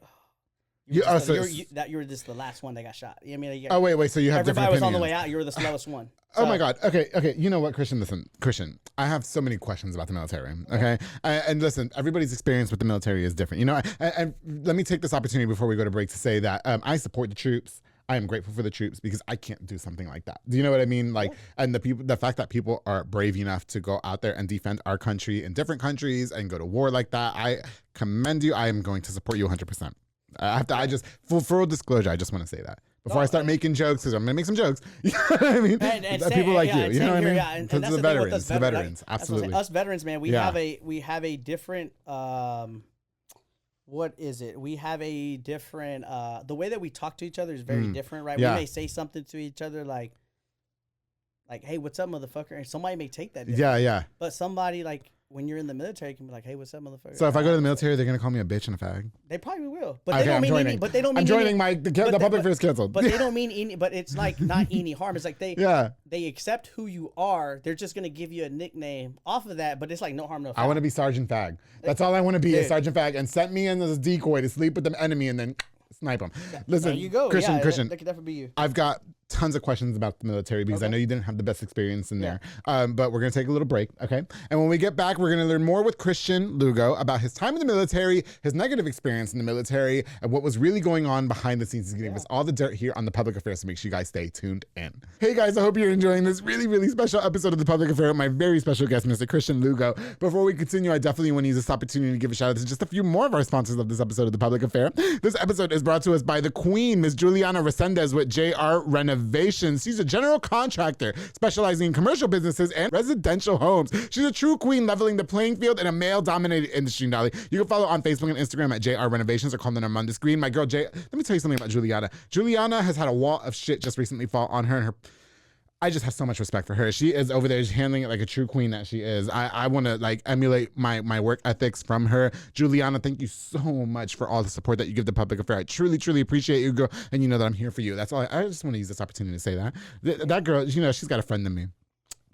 You were just the last one that got shot. I mean, wait. So you have different opinions. Everybody was on the way out. You were the slowest one. So. Oh my God. Okay. You know what, Christian? Listen, Christian. I have so many questions about the military. Okay, and listen, everybody's experience with the military is different. You know, and let me take this opportunity before we go to break to say that I support the troops. I am grateful for the troops because I can't do something like that. Do you know what I mean? Like, and the fact that people are brave enough to go out there and defend our country in different countries and go to war like that, I commend you. I am going to support you 100%. I just, full disclosure, I just want to say that. Before I start making jokes, because I'm going to make some jokes. You know what I mean? And people like you. You know what I mean? Yeah, and that's the veterans. The veterans. Absolutely. Us veterans, man, we have a different, what is it? We have a different, the way that we talk to each other is very different, right? Yeah. We may say something to each other like, hey, what's up, motherfucker? And somebody may take that different. Yeah. But somebody like, when you're in the military, can be like, hey, what's up, motherfucker? So if I go to the military, they're going to call me a bitch and a fag? They probably will. But they don't mean any, but they don't mean I'm joining the public affairs canceled. But they don't mean any, but it's like not any harm. It's like they accept who you are. They're just going to give you a nickname off of that, but it's like no harm, no foul. I want to be Sergeant Fag. That's all I want to be, is Sergeant Fag. And sent me in as a decoy to sleep with the enemy and then snipe them. Listen, there you go. Christian, that could definitely be you. I've got tons of questions about the military because I know you didn't have the best experience in there. But we're going to take a little break, okay? And when we get back, we're going to learn more with Christian Lugo about his time in the military, his negative experience in the military, and what was really going on behind the scenes. He's going to give us all the dirt here on the Public Affair, so make sure you guys stay tuned in. Hey guys, I hope you're enjoying this really, really special episode of the Public Affair with my very special guest, Mr. Christian Lugo. Before we continue, I definitely want to use this opportunity to give a shout out to just a few more of our sponsors of this episode of the Public Affair. This episode is brought to us by the Queen, Ms. Juliana Resendez with JR Renovations. She's a general contractor specializing in commercial businesses and residential homes. She's a true queen, leveling the playing field in a male-dominated industry, Dolly. You can follow on Facebook and Instagram at JR Renovations or call them on the screen. My girl, let me tell you something about Juliana. Juliana has had a wall of shit just recently fall on her, and I just have so much respect for her. She is over there handling it like a true queen that she is. I want to like emulate my work ethics from her. Juliana, thank you so much for all the support that you give the Public Affair. I truly, truly appreciate you, girl. And you know that I'm here for you. That's all. I just want to use this opportunity to say that. That girl, you know, she's got a friend in me.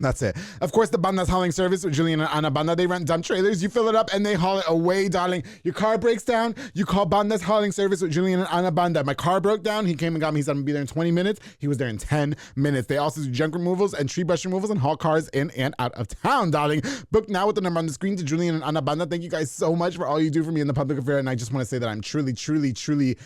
That's it. Of course, the Banda's hauling service with Julian and Ana Banda. They rent dump trailers. You fill it up and they haul it away, darling. Your car breaks down. You call Banda's hauling service with Julian and Ana Banda. My car broke down. He came and got me. He said I'm going to be there in 20 minutes. He was there in 10 minutes. They also do junk removals and tree brush removals and haul cars in and out of town, darling. Book now with the number on the screen to Julian and Ana Banda. Thank you guys so much for all you do for me in the Public Affair. And I just want to say that I'm truly, truly, truly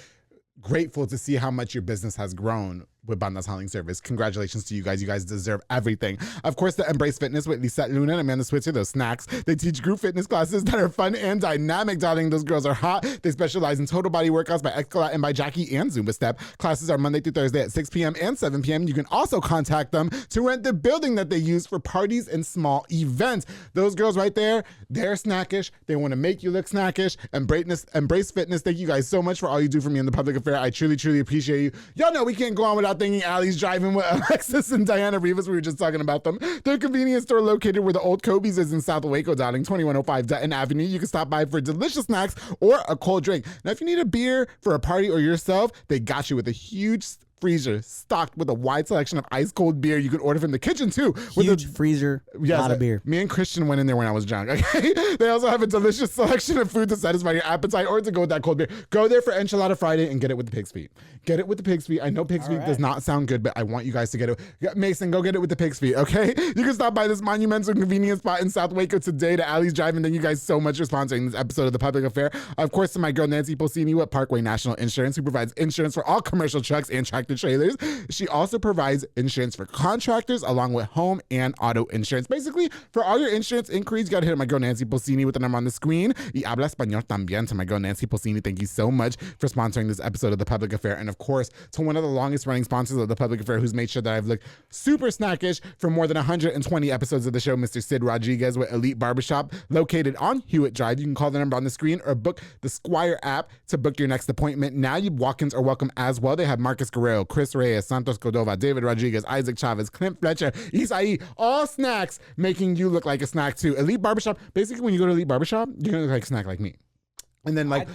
grateful to see how much your business has grown with Banda's hauling service. Congratulations to you guys. You guys deserve everything. Of course, the Embrace Fitness with Lisette Luna and Amanda Switzer, those snacks. They teach group fitness classes that are fun and dynamic, darling. Those girls are hot. They specialize in total body workouts by Escalate and by Jackie and Zumba Step. Classes are Monday through Thursday at 6 p.m. and 7 p.m. You can also contact them to rent the building that they use for parties and small events. Those girls right there, they're snackish. They want to make you look snackish. Embrace Fitness. Thank you guys so much for all you do for me in the Public Affair. I truly, truly appreciate you. Y'all know we can't go on without thanking Allie's Driving with Alexis and Diana Rivas. We were just talking about them. Their convenience store located where the old Kobe's is in South Waco, darling, 2105 Dutton Avenue. You can stop by for delicious snacks or a cold drink. Now, if you need a beer for a party or yourself, they got you with a huge freezer stocked with a wide selection of ice cold beer. You can order from the kitchen too. Huge freezer, lot of beer. Me and Christian went in there when I was drunk. Okay, they also have a delicious selection of food to satisfy your appetite or to go with that cold beer. Go there for Enchilada Friday and get it with the pig's feet. Get it with the pig's feet. I know pig's feet does not sound good, but I want you guys to get it. Mason, go get it with the pig's feet. Okay, you can stop by this monumental convenience spot in South Waco today to Allie's Drive-In. Thank you guys so much for sponsoring this episode of the Public Affair. Of course, to my girl Nancy Pulsini with Parkway National Insurance, who provides insurance for all commercial trucks and tractor tractor trailers. She also provides insurance for contractors along with home and auto insurance. Basically, for all your insurance inquiries, you got to hit my girl Nancy Pulsini with the number on the screen. Y habla español también to my girl Nancy Pulsini. Thank you so much for sponsoring this episode of The Public Affair. And of course, to one of the longest running sponsors of The Public Affair who's made sure that I've looked super snackish for more than 120 episodes of the show, Mr. Sid Rodriguez with Elite Barbershop, located on Hewitt Drive. You can call the number on the screen or book the Squire app to book your next appointment. Now you walk-ins are welcome as well. They have Marcus Guerrero, Chris Reyes, Santos Cordova, David Rodriguez, Isaac Chavez, Clint Fletcher, Isai, all snacks making you look like a snack too. Elite Barbershop, basically when you go to Elite Barbershop, you're gonna look like a snack like me. And then like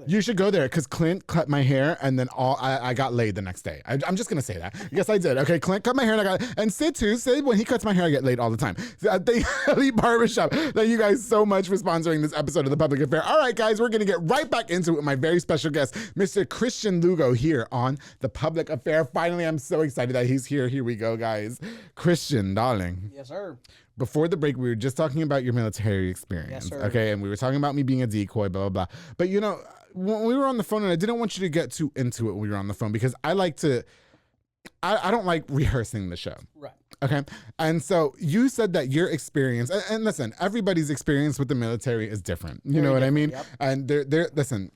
you should go there because Clint cut my hair and then I got laid the next day. I'm just gonna say that. Yes, I did. Okay, Clint cut my hair and Sid too. Sid, when he cuts my hair, I get laid all the time. So thank Elite Barbershop. Thank you guys so much for sponsoring this episode of The Public Affair. All right, guys, we're gonna get right back into it with my very special guest, Mr. Christian Lugo, here on The Public Affair. Finally, I'm so excited that he's here. Here we go, guys. Christian, darling. Yes, sir. Before the break, we were just talking about your military experience. Yes, sir. Okay, and we were talking about me being a decoy, blah, blah, blah. But, you know, when we were on the phone, and I didn't want you to get too into it when we were on the phone because I don't like rehearsing the show. Right. Okay? And so you said that your experience, and listen, everybody's experience with the military is different. You know what I mean? Yep. And listen,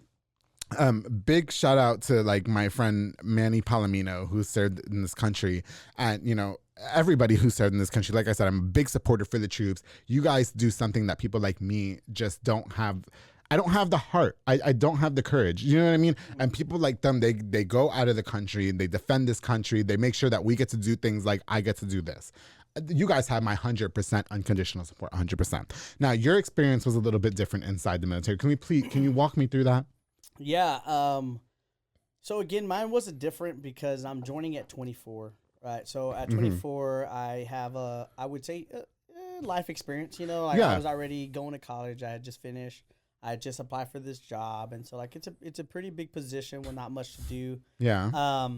big shout out to like my friend Manny Palomino who served in this country, and you know everybody who served in this country. Like I said, I'm a big supporter for the troops. You guys do something that people like me just don't have. I don't have the heart. I don't have the courage. You know what I mean? And people like them, they go out of the country and they defend this country. They make sure that we get to do things like I get to do this. You guys have my 100% unconditional support, 100%. Now, your experience was a little bit different inside the military. Can you walk me through that? Yeah. So again, mine wasn't different because I'm joining at 24, right? So at 24, I have I would say life experience, you know, like I was already going to college. I had just finished. I just applied for this job. And so like, it's a pretty big position with not much to do. Yeah.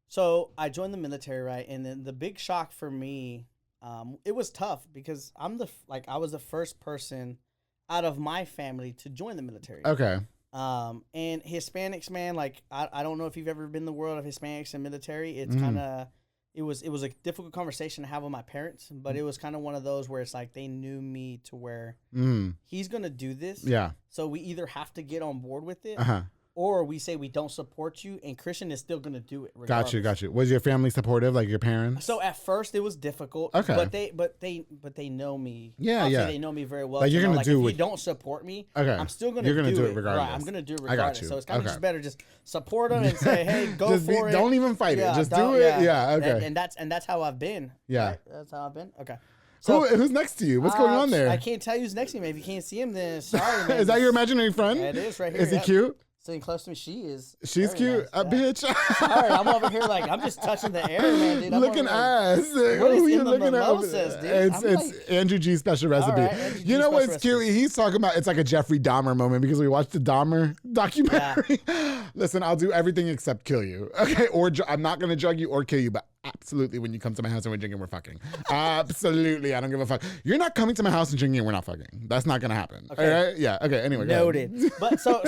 So I joined the military, right? And then the big shock for me, it was tough because I was the first person out of my family to join the military. Okay. And Hispanics, man, like I don't know if you've ever been in the world of Hispanics and military. It's kind of it was a difficult conversation to have with my parents, but it was kind of one of those where it's like they knew me to where he's gonna do this. Yeah. So we either have to get on board with it, or we say we don't support you, and Christian is still gonna do it regardless. Got you. Was your family supportive, like your parents? So at first it was difficult. Okay. But they know me. Yeah. They know me very well. Like you're gonna do if you don't support me, I'm still gonna. You're gonna do it Right, regardless. I'm gonna do it regardless. I got you. So it's kind of just better just support them and say, hey, go for it. Don't even fight it. Just do it. Yeah. Okay. And that's how I've been. Yeah. Right? That's how I've been. Okay. So, who's next to you? What's going on there? I can't tell you who's next to me. If you can't see him, then sorry, man. Is that your imaginary friend? Yeah, it is right here. Is he cute? Sitting close to me, she is. She's cute, nice. Bitch. Sorry, I'm over here like I'm just touching the air, man, dude. Looking ass. What is in the mimosas, dude? It's Andrew G's special recipe. Right, you know what's cute? He's talking about it's like a Jeffrey Dahmer moment because we watched the Dahmer documentary. Yeah. Listen, I'll do everything except kill you. Okay, or I'm not gonna drug you or kill you, but absolutely, when you come to my house and we're drinking, we're fucking. Absolutely, I don't give a fuck. You're not coming to my house and drinking, and we're not fucking. That's not gonna happen. Okay. All right? Yeah. Okay. Anyway. Noted. But so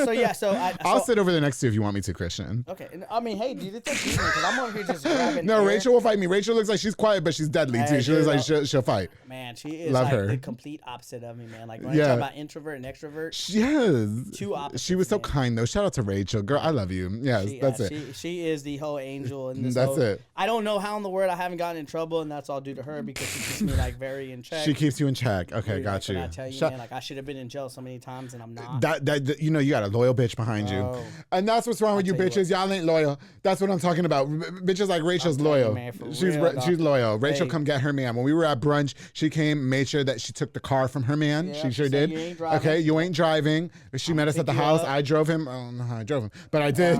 I'll sit over there next to you if you want me to, Christian. Okay. I mean, hey, dude, it's okay because I'm over here just grabbing. No, air. Rachel will fight me. Rachel looks like she's quiet, but she's deadly too. She looks like she'll fight. Man, she is like the complete opposite of me, man. Like when I talk about introvert and extrovert. Yes. Two opposites. She was so kind though. Shout out to Rachel, girl. I love you. Yes, that's it. She is the whole angel in this. That's it. I don't know how in the world I haven't gotten in trouble, and that's all due to her because she keeps me like very in check. She keeps you in check. Okay, dude, got you. I tell you, man, like I should have been in jail so many times, and I'm not. That you know, you got a loyal bitch behind you, and that's what's wrong with you bitches. Y'all ain't loyal. That's what I'm talking about. Bitches like Rachel's loyal. Man, she's loyal. Rachel, come get her man. When we were at brunch, she came, made sure that she took the car from her man. Yeah, she sure did. You ain't driving. She met us at the house. I drove him. I don't know how I drove him, but I did.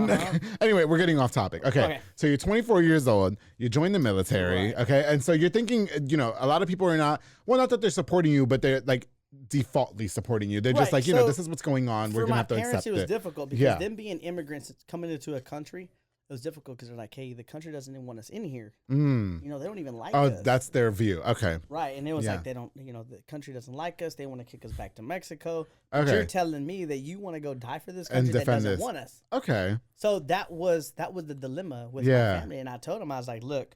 Anyway, we're getting off topic. Okay. So you're 24 years old. You joined the military. Right. Okay. And so you're thinking, you know, a lot of people are not that they're supporting you, but they're like defaultly supporting you. They're just like, you know, this is what's going on. We're going to have to accept it. It was difficult because them being immigrants coming into a country, it was difficult because they're like, hey, the country doesn't even want us in here. They don't even like us. Oh, that's their view. Okay. Right. And it was like, they don't, the country doesn't like us. They want to kick us back to Mexico. Okay. But you're telling me that you want to go die for this country that doesn't want us. Okay. So that was the dilemma with my family. And I told them, I was like, look,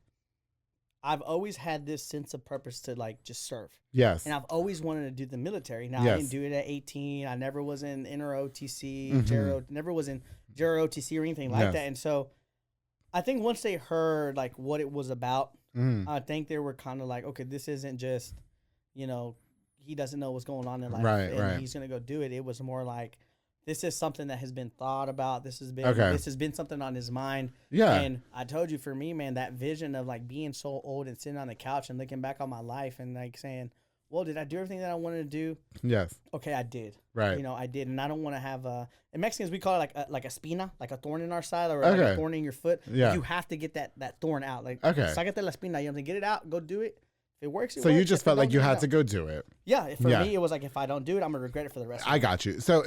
I've always had this sense of purpose to like just serve. Yes. And I've always wanted to do the military. Now, I didn't do it at 18. I never was in NROTC, never was in JROTC or anything like that. And so I think once they heard like what it was about, I think they were kind of like, okay, this isn't just, he doesn't know what's going on in life and he's going to go do it. It was more like, this is something that has been thought about. This has been something on his mind. Yeah. And I told you, for me, man, that vision of like being so old and sitting on the couch and looking back on my life and like saying, well, did I do everything that I wanted to do? Yes. Okay, I did. Right. I did. And I don't want to have in Mexicans, we call it like a espina, like a thorn in our side or like a thorn in your foot. Yeah. You have to get that thorn out. Like, sácate la espina. You have to get it out, go do it. If it works, it works. You just felt like you had to go do it. Yeah. For me, it was like, if I don't do it, I'm going to regret it for the rest of my life. I got you. So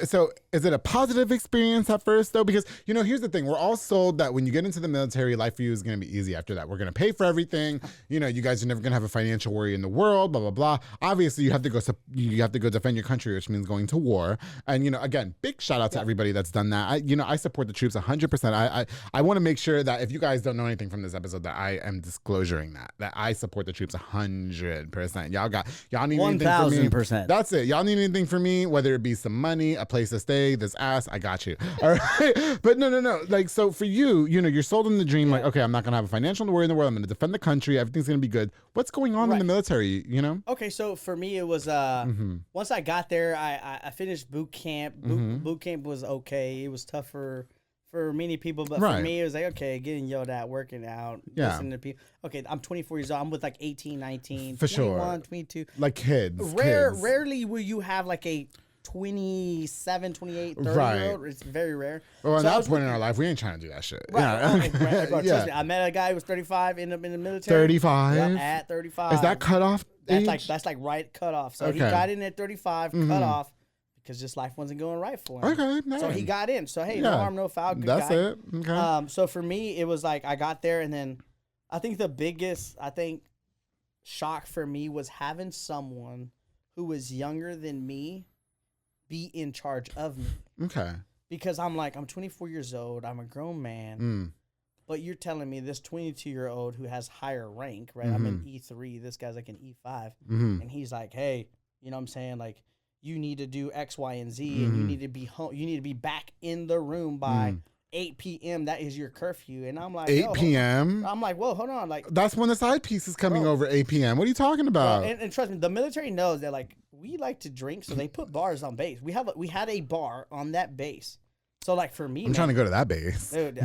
is it a positive experience at first, though? Because, here's the thing. We're all sold that when you get into the military, life for you is going to be easy after that. We're going to pay for everything. You guys are never going to have a financial worry in the world, blah, blah, blah. Obviously, you have to go defend your country, which means going to war. And, again, big shout out to everybody that's done that. I support the troops 100%. I want to make sure that if you guys don't know anything from this episode, that I am disclosing that I support the troops 100%. Y'all need anything from me? 1,000%. That's it. Y'all need anything from me, whether it be some money, a place to stay, this ass, I got you. All right. But no. Like, so for you, you're sold on the dream, like, okay, I'm not going to have a financial worry in the world. I'm going to defend the country. Everything's going to be good. What's going on in the military, Okay, so for me, it was, once I got there, I finished boot camp. Boot camp was okay. It was tough for many people, but for me, it was like, okay, getting yelled at, working out, listening to people. Okay, I'm 24 years old. I'm with like 18, 19, for 21, 22. Like kids. Rarely will you have like a 27, 28, 30-year-old. It's very rare. Well, at that point in our life, we ain't trying to do that shit. Right. Yeah. Trust me, I met a guy who was 35, ended up in the military. 35? Yeah, at 35. Is that cutoff age? That's like right cutoff. So he got in at 35, cut off. Because just life wasn't going right for him. Okay, nice. So he got in. So, hey, no harm, no foul. Good guy. That's it. Okay. So for me, it was like I got there, and then I think the biggest, shock for me was having someone who was younger than me be in charge of me. Okay. Because I'm 24 years old. I'm a grown man. But you're telling me this 22-year-old who has higher rank, right? I'm in E3. This guy's like an E5. And he's like, hey, you know what I'm saying? Like, you need to do X, Y, and Z, and you need to be home. You need to be back in the room by 8 p.m. That is your curfew. And I'm like, 8 p.m. I'm like, whoa, hold on, like that's when the side piece is coming over 8 p.m. What are you talking about? And trust me, the military knows that like we like to drink, so they put bars on base. We had a bar on that base. So, like, for me, I'm trying to go to that base. Dude,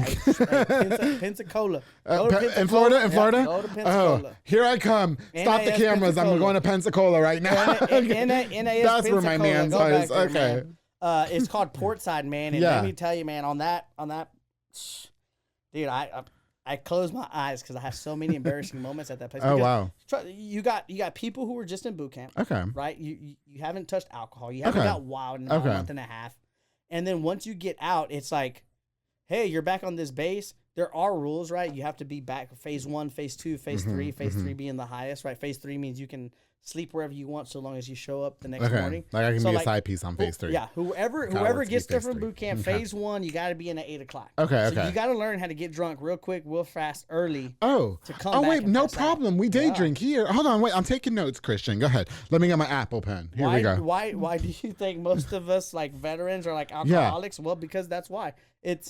Pensacola. In Florida? In Florida? Yeah, go to Pensacola. Oh, here I come. Stop the cameras. Pensacola. I'm going to Pensacola right now. That's Pensacola. Where my man's is. Okay. Man. It's called Portside, man. And let me tell you, man, on that, dude, I close my eyes because I have so many embarrassing moments at that place. Oh, wow. You got people who were just in boot camp. Okay. Right? You haven't touched alcohol. You haven't got wild in a month and a half. And then once you get out, it's like, hey, you're back on this base. There are rules, right? You have to be back phase 1, phase 2, phase 3, phase 3 being the highest, right? Phase 3 means you can sleep wherever you want so long as you show up the next morning. Like I can be a side piece on phase 3. Yeah, whoever gets there from boot camp, phase 1, you got to be in at 8 o'clock. Okay. So you got to learn how to get drunk real quick, real fast, early. To come back no problem. We day drink here. Hold on, wait. I'm taking notes, Christian. Go ahead. Let me get my Apple Pen. Here we go. Why do you think most of us like veterans are like alcoholics? Yeah. Well, because that's why.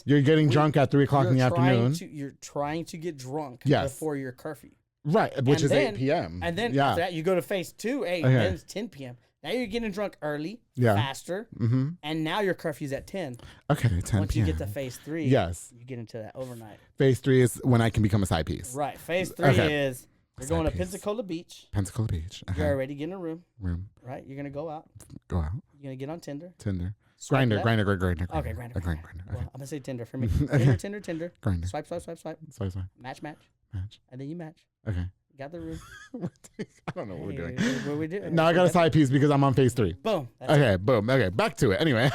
You're getting drunk at 3 o'clock in the afternoon. You're trying to get drunk before your curfew. Right, which is 8 p.m. And then after that, you go to phase 2, then it's 10 p.m. Now you're getting drunk early, faster, and now your curfew's at 10. Okay, 10 p.m. Once you get to phase 3, you get into that overnight. Phase 3 is when I can become a side piece. Right, phase 3 is you're going to Pensacola Beach. Pensacola Beach. You're already getting a room. Right, you're going to go out. You're going to get on Tinder. Grinder. Okay, Grinder. Well, I'm going to say Tinder for me. Tinder. Grinder. Swipe. Swipe. Match. And then you match. Okay. Got the room. I don't know what we're doing. What we do? No, I got a side piece because I'm on phase 3. Boom. Okay, boom. Okay, back to it. Anyway.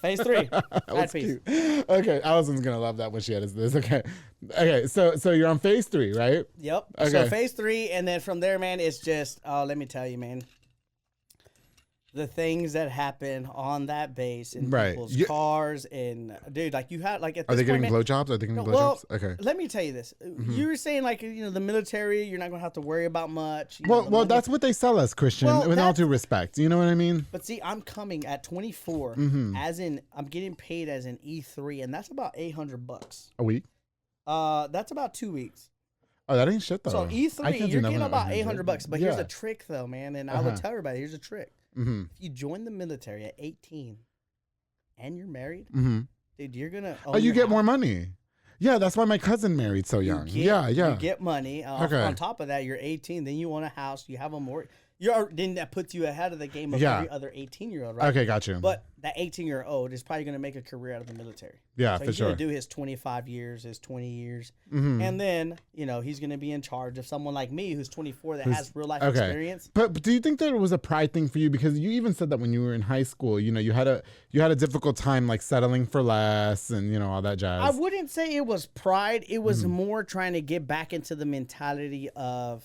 Phase 3. Side piece. Cute. Okay, Allison's gonna love that when she edits this. Okay. Okay, so you're on phase 3, right? Yep. Okay. So phase 3, and then from there, man, it's just let me tell you, man. The things that happen on that base in people's cars and dude, like you had like at this Are they getting point, blowjobs? Are they getting blowjobs? Well, okay. Let me tell you this. You were saying like the military, you're not gonna have to worry about much. Well, that's what they sell us, Christian. With all due respect, you know what I mean. But see, I'm coming at 24, as in I'm getting paid as an E3, and that's about $800 a week. That's about 2 weeks. Oh, that ain't shit though. So E3, you're getting about $800. But here's a trick though, man, and I would tell everybody, here's a trick. If you join the military at 18 and you're married, dude, you're gonna you get more money. Yeah, that's why my cousin married so young. You get money. On top of that, you're 18. Then you own a house. You have a mortgage. Then that puts you ahead of the game of every other 18-year-old, right? Okay, got you. But that 18-year-old is probably going to make a career out of the military. Yeah, so for sure. He's going to do his 25 years, his 20 years. And then, he's going to be in charge of someone like me who's 24 that has real life experience. But do you think that it was a pride thing for you? Because you even said that when you were in high school, you had a difficult time like settling for less and, all that jazz. I wouldn't say it was pride. It was more trying to get back into the mentality of,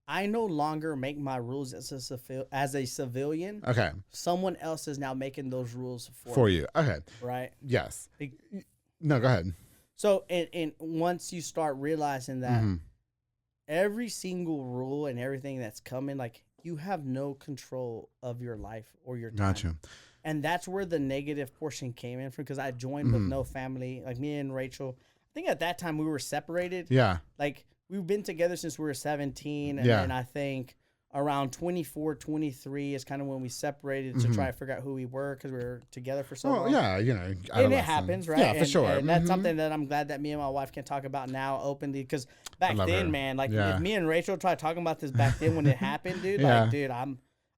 I no longer make my rules as a civilian. Okay. Someone else is now making those rules for you. Okay. Right? Yes. No, go ahead. So, and once you start realizing that every single rule and everything that's coming, like, you have no control of your life or your time. Gotcha. And that's where the negative portion came in from, because I joined with no family. Like, me and Rachel, I think at that time we were separated. Yeah. Like, we've been together since we were 17, and then I think around 24, 23 is kind of when we separated to try to figure out who we were, because we were together for so long. Yeah, and it happens, right? Yeah, for sure. And that's something that I'm glad that me and my wife can talk about now openly, because back then, man, like if me and Rachel tried talking about this back then when it happened, dude, like, dude,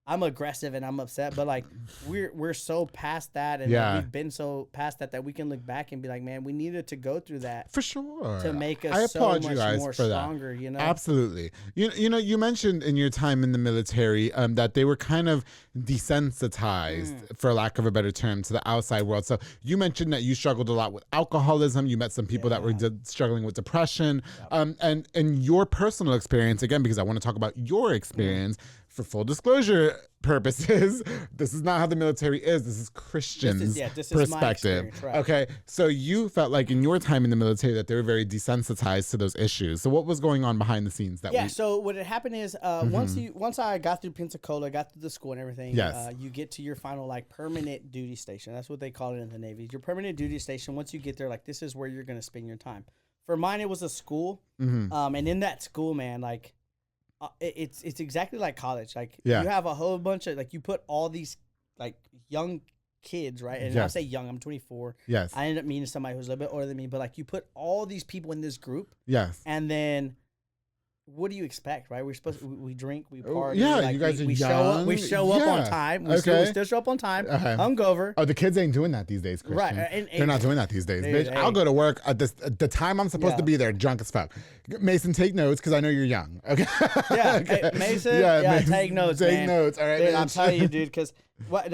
I'm aggressive and I'm upset, but like we're so past that, and we've been so past that we can look back and be like, man, we needed to go through that for sure to make us so much more stronger. Absolutely. You mentioned in your time in the military that they were kind of desensitized, for lack of a better term, to the outside world. So you mentioned that you struggled a lot with alcoholism. You met some people that were struggling with depression, and your personal experience, again, because I want to talk about your experience. For full disclosure purposes, this is not how the military is. This is Christian's this perspective. is my experience, right. Okay, so you felt like in your time in the military that they were very desensitized to those issues. So what was going on behind the scenes? So what had happened is once I got through Pensacola, got through the school and everything, you get to your final like permanent duty station. That's what they call it in the Navy. Your permanent duty station. Once you get there, like this is where you're going to spend your time. For mine, it was a school, and in that school, man, like. It's exactly like college. Like you have a whole bunch of you put all these like young kids, right? And I say young, I'm 24. Yes. I ended up meeting somebody who's a little bit older than me, but like you put all these people in this group. Yes. And then what do you expect, right? We drink, we party. Yeah, like, you guys are we young. We show up on time. We still show up on time. Hungover. Oh, the kids ain't doing that these days, Christian. Right. They're not doing that these days, bitch. I'll go to work at the time I'm supposed to be there, drunk as fuck. Mason, take notes, because I know you're young. Okay. Yeah. Hey, Mason, Mason, take notes, man. Take notes. All right, dude, I'm telling you, dude, because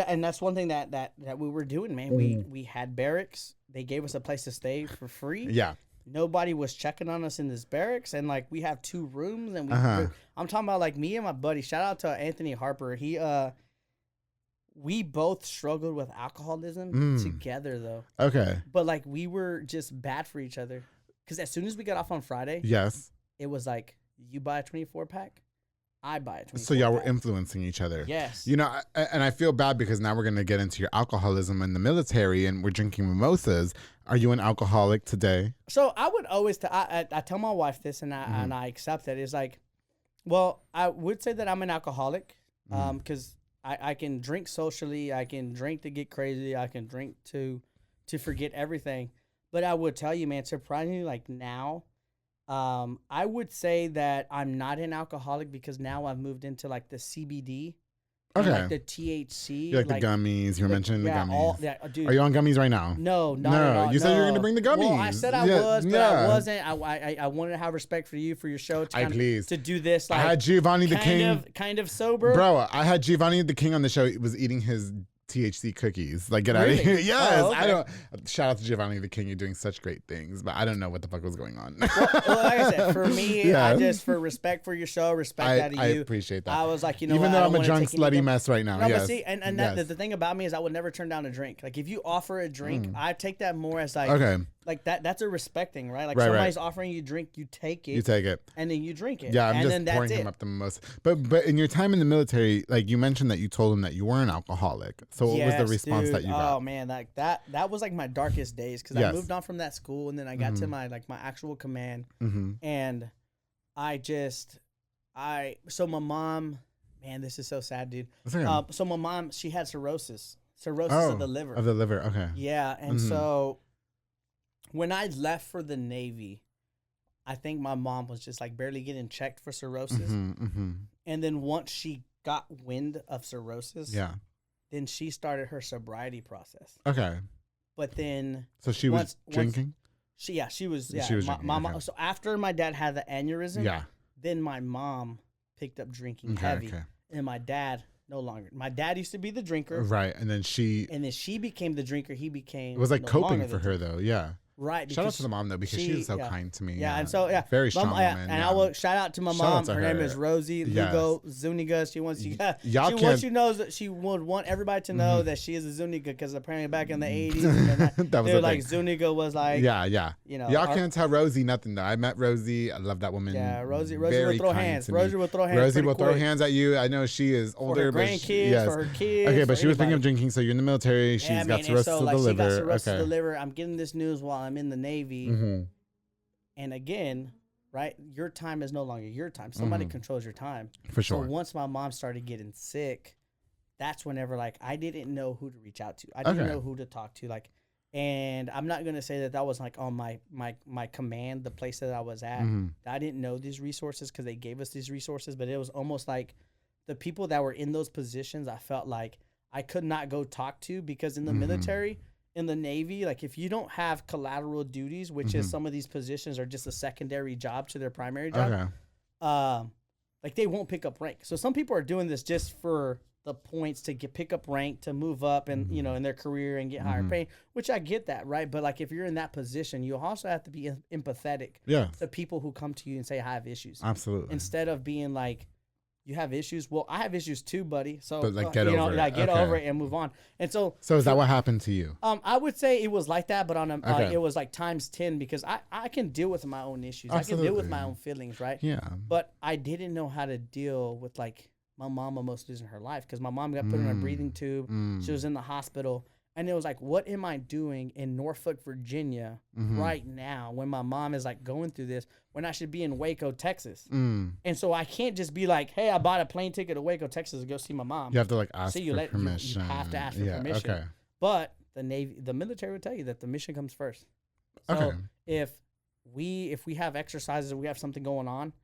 and that's one thing that we were doing, man. We had barracks. They gave us a place to stay for free. Yeah. Nobody was checking on us in this barracks, and like we have 2 rooms, and I'm talking about like me and my buddy. Shout out to Anthony Harper. We both struggled with alcoholism together, though. Okay. But like we were just bad for each other, because as soon as we got off on Friday, it was like you buy a 24-pack, I buy a 24-pack. So y'all were influencing each other. Yes. And I feel bad because now we're gonna get into your alcoholism in the military, and we're drinking mimosas. Are you an alcoholic today? So I would always I tell my wife this, and I accept it. It's like, well, I would say that I'm an alcoholic, because I can drink socially, I can drink to get crazy, I can drink to forget everything. But I would tell you, man, surprisingly, like now, I would say that I'm not an alcoholic, because now I've moved into like the CBD Okay. And, like the THC. You like the gummies. You were mentioning the gummies. Dude. Are you on gummies right now? No, not at all. You said you were going to bring the gummies. Well, I said I was, but I wasn't. I wanted to have respect for you, for your show. To do this. Like, I had Giovanni the King. Kind of sober. Bro, I had Giovanni the King on the show. He was eating his THC cookies. Like, get out of here. Yes. Oh, okay. I don't. Shout out to Giovanni the King. You're doing such great things, but I don't know what the fuck was going on. Well, like I said, for me, I just, for respect for your show, out of you. I appreciate that. I was like, you know, even though I'm a drunk, slutty mess right now. No, yes. But see, and the thing about me is I would never turn down a drink. Like, if you offer a drink, I take that more as like, okay. Like that's a respecting, right? Like somebody's offering you a drink, you take it. You take it. And then you drink it. Yeah, I'm and just pouring him up the most. But in your time in the military, like you mentioned that you told him that you were an alcoholic. So what was the response that you got? Oh man, like that was like my darkest days because I moved on from that school and then I got to my actual command. And so my mom, man, this is so sad, dude. So my mom, she had cirrhosis of the liver. Of the liver, okay. Yeah, and so when I left for the Navy, I think my mom was just like barely getting checked for cirrhosis. And then once she got wind of cirrhosis, then she started her sobriety process. Okay. But then... So she was drinking? She was. Yeah, she was drinking. Okay. So after my dad had the aneurysm, then my mom picked up drinking heavy. Okay. And my dad... No longer. My dad used to be the drinker. Right. And then she became the drinker. He became... It was like coping for her, though. Yeah. Right. Shout out to the mom, though, because she was so kind to me. Yeah. And so, very strong woman. And I will shout out to my mom. Her name is Rosie Lugo Zuniga. She wants you knows that she would want everybody to know that she is a Zuniga because apparently back in the 80s, that was like Zuniga was like... Yeah. You know, y'all can't tell Rosie nothing, though. I met Rosie. I love that woman. Yeah, Rosie will throw hands. Rosie will throw hands. Rosie will throw hands at you. I know she is older. For her grandkids, for her kids. Okay, but she was thinking of drinking, so you're in the military. She's got cirrhosis of the liver. She got cirrhosis of the liver. I'm getting this news while I'm in the Navy. And again, right, your time is no longer your time. Somebody controls your time. For sure. So once my mom started getting sick, that's whenever like I didn't know who to reach out to. I didn't know who to talk to. Like, and I'm not gonna say that was like on my command, the place that I was at. I didn't know these resources because they gave us these resources, but it was almost like the people that were in those positions, I felt like I could not go talk to because in the military. In the Navy, like if you don't have collateral duties, which is some of these positions are just a secondary job to their primary job, like they won't pick up rank. So some people are doing this just for the points to pick up rank, to move up and you know in their career and get higher pay, which I get that, right? But like if you're in that position, you also have to be empathetic to people who come to you and say I have issues. Absolutely. Instead of being like, you have issues. Well, I have issues too, buddy. So but like get over it. Get over it and move on. And so is that what happened to you? I would say it was like that, but on it was like times 10 because I can deal with my own issues. Absolutely. I can deal with my own feelings, right? Yeah. But I didn't know how to deal with like my mom almost losing her life because my mom got put in a breathing tube. She was in the hospital. And it was like, what am I doing in Norfolk, Virginia right now when my mom is like going through this when I should be in Waco, Texas? And so I can't just be like, hey, I bought a plane ticket to Waco, Texas to go see my mom. You have to like ask for permission. You have to ask for permission. Okay. But the military would tell you that the mission comes first. So if we have exercises, we have something going on,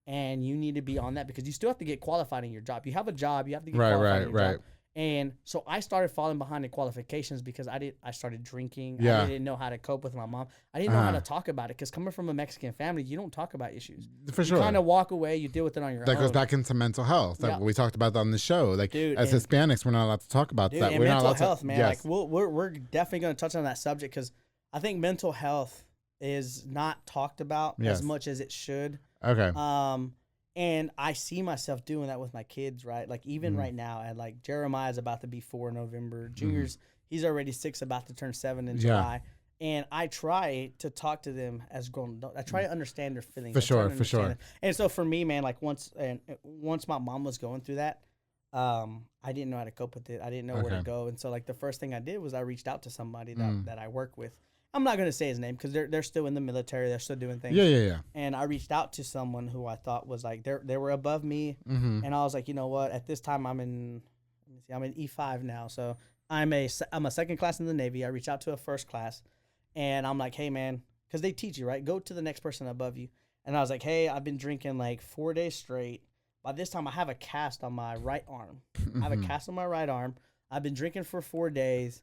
and you need to be on that because you still have to get qualified in your job. You have a job, you have to get qualified in your job. And so I started falling behind the qualifications because I started drinking. I didn't know how to cope with my mom. I didn't know how to talk about it because coming from a Mexican family, you don't talk about issues. For sure. You kind of walk away, you deal with it on your own. That goes back into mental health. Like we talked about on the show. Like as Hispanics, we're not allowed to talk about that. We're not mental allowed health, to, man. Yes. Like we're definitely going to touch on that subject because I think mental health is not talked about as much as it should. Okay. And I see myself doing that with my kids, right? Like even right now, and like Jeremiah's about to be 4 in November. Junior's he's already 6, about to turn 7 in July. And I try to talk to them as grown adults. I try to understand their feelings. For sure. And so for me, man, like once my mom was going through that, I didn't know how to cope with it. I didn't know where to go. And so like the first thing I did was I reached out to somebody that I work with. I'm not going to say his name because they're still in the military. They're still doing things. Yeah. And I reached out to someone who I thought was like, they were above me. And I was like, you know what? At this time, I'm in E5 now. So I'm a second class in the Navy. I reached out to a first class. And I'm like, hey, man, because they teach you, right? Go to the next person above you. And I was like, hey, I've been drinking like 4 days straight. By this time, I have a cast on my right arm. I have a cast on my right arm. I've been drinking for 4 days.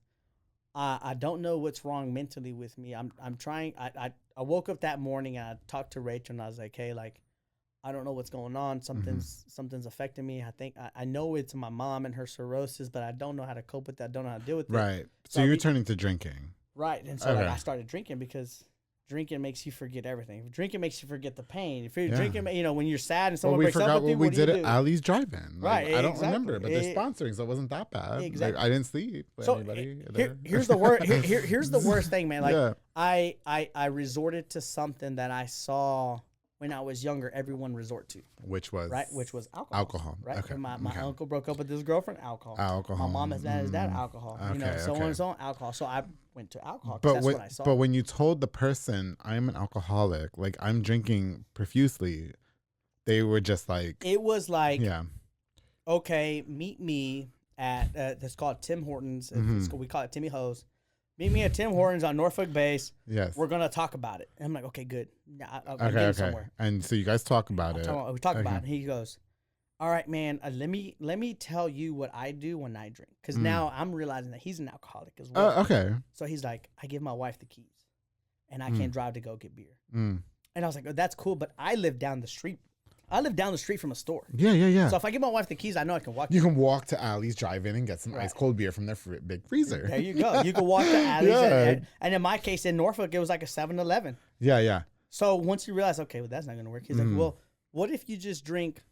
I don't know what's wrong mentally with me. I'm trying. I woke up that morning and I talked to Rachel and I was like, hey, like, I don't know what's going on. Something's affecting me. I think I know it's my mom and her cirrhosis, but I don't know how to cope with that. I don't know how to deal with it. Right. So you're turning to drinking. Right. And so like, I started drinking because drinking makes you forget everything. Drinking makes you forget the pain. If you're drinking, you know, when you're sad and someone breaks up with you, we did at Allie's Drive-In. Like, right. I don't remember, but they're sponsoring, so it wasn't that bad. Exactly. Like, I didn't sleep with anybody. Here's the worst. Here's the worst thing, man. Like I resorted to something that I saw when I was younger, everyone resort to. Which was? Right, which was alcohol. Alcohol. Right. Okay. My uncle broke up with his girlfriend, alcohol. Alcohol. My mom is mad as that, alcohol. Okay, you know, so on and so on, alcohol. So I went to alcohol but that's what I saw. But when you told the person, I'm an alcoholic, like I'm drinking profusely, they were just like... It was like, okay, meet me at, it's called Tim Hortons. We call it Timmy Ho's. Meet me at Tim Hortons on Norfolk Base. Yes. We're going to talk about it. And I'm like, okay, good. I'll okay. somewhere. And so you guys talk about it. We talk about it. And he goes, all right, man, let me tell you what I do when I drink. Because now I'm realizing that he's an alcoholic as well. Okay. So he's like, I give my wife the keys. And I can't drive to go get beer. And I was like, oh, that's cool. But I live down the street. I live down the street from a store. Yeah. So if I give my wife the keys, I know I can walk. You can walk to Allie's Drive-In and get some ice cold beer from their big freezer. There you go. You can walk to Allie's. And in my case, in Norfolk, it was like a 7-Eleven. Yeah. So once you realize, okay, well, that's not going to work. He's like, well, what if you just drink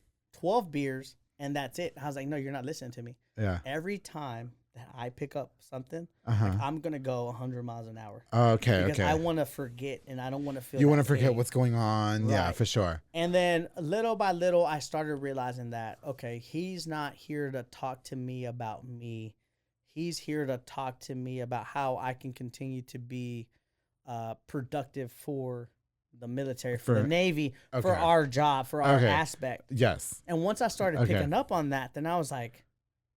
12 beers and that's it? I was like, no, you're not listening to me. Yeah. Every time that I pick up something, like, I'm going to go 100 miles an hour. Okay. Because I want to forget and I don't want to feel You want to forget what's going on. Right. Yeah, for sure. And then little by little, I started realizing that, okay, he's not here to talk to me about me. He's here to talk to me about how I can continue to be productive for the military, for the Navy, for our job, for our aspect. Yes. And once I started picking up on that, then I was like,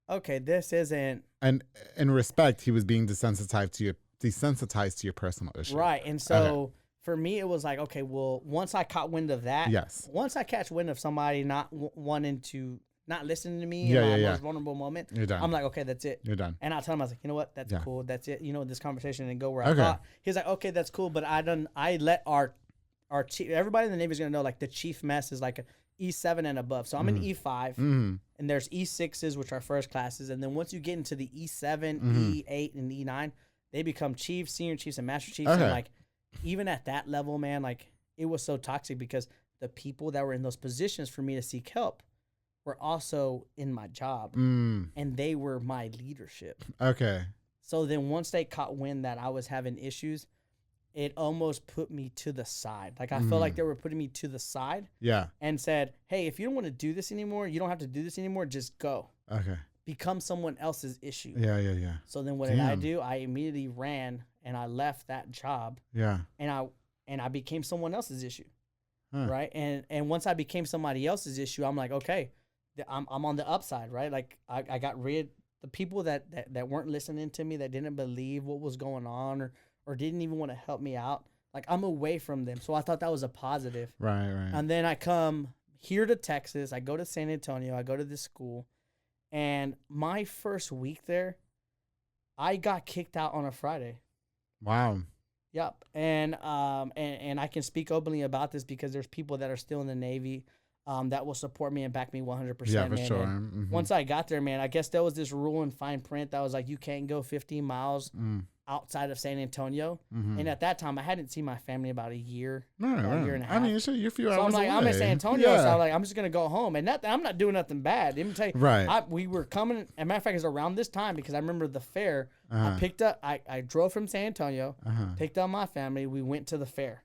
okay, this isn't. And in respect, he was being desensitized to your personal issue. Right. And so for me, it was like, okay, well, once I caught wind of that, once I catch wind of somebody not wanting to, not listening to me in my most vulnerable moment, you're done. I'm like, okay, that's it. You're done. And I tell him, I was like, you know what? That's cool. That's it. You know, this conversation didn't go where I thought. He's like, okay, that's cool. But I let our chief, everybody in the Navy is going to know, like, the chief mess is like a E7 and above. So I'm an E5, and there's E6s, which are first classes. And then once you get into the E7, E8, and E9, they become chiefs, senior chiefs, and master chiefs. And, like, even at that level, man, like, it was so toxic because the people that were in those positions for me to seek help were also in my job, and they were my leadership. Okay. So then once they caught wind that I was having issues, it almost put me to the side. Like, I felt like they were putting me to the side. Yeah. And said, hey, if you don't want to do this anymore, you don't have to do this anymore. Just go. Okay. Become someone else's issue. Yeah. So then what did I do? I immediately ran and I left that job. Yeah. And I became someone else's issue. Right. And once I became somebody else's issue, I'm like, okay, I'm on the upside, right? Like, I got rid the people that weren't listening to me, that didn't believe what was going on, or didn't even want to help me out. Like, I'm away from them. So I thought that was a positive. Right. And then I come here to Texas. I go to San Antonio. I go to this school. And my first week there, I got kicked out on a Friday. Wow. Yep. And I can speak openly about this because there's people that are still in the Navy that will support me and back me 100%. Yeah, for sure. Once I got there, man, I guess there was this rule in fine print that was like, you can't go 15 miles outside of San Antonio. And at that time, I hadn't seen my family about a year, a year and a half. I mean, you're a few hours away. So I'm in San Antonio, so I'm like, I'm just going to go home. And I'm not doing nothing bad. Let me tell you, we were coming, as a matter of fact, it was around this time because I remember the fair. I drove from San Antonio, picked up my family. We went to the fair.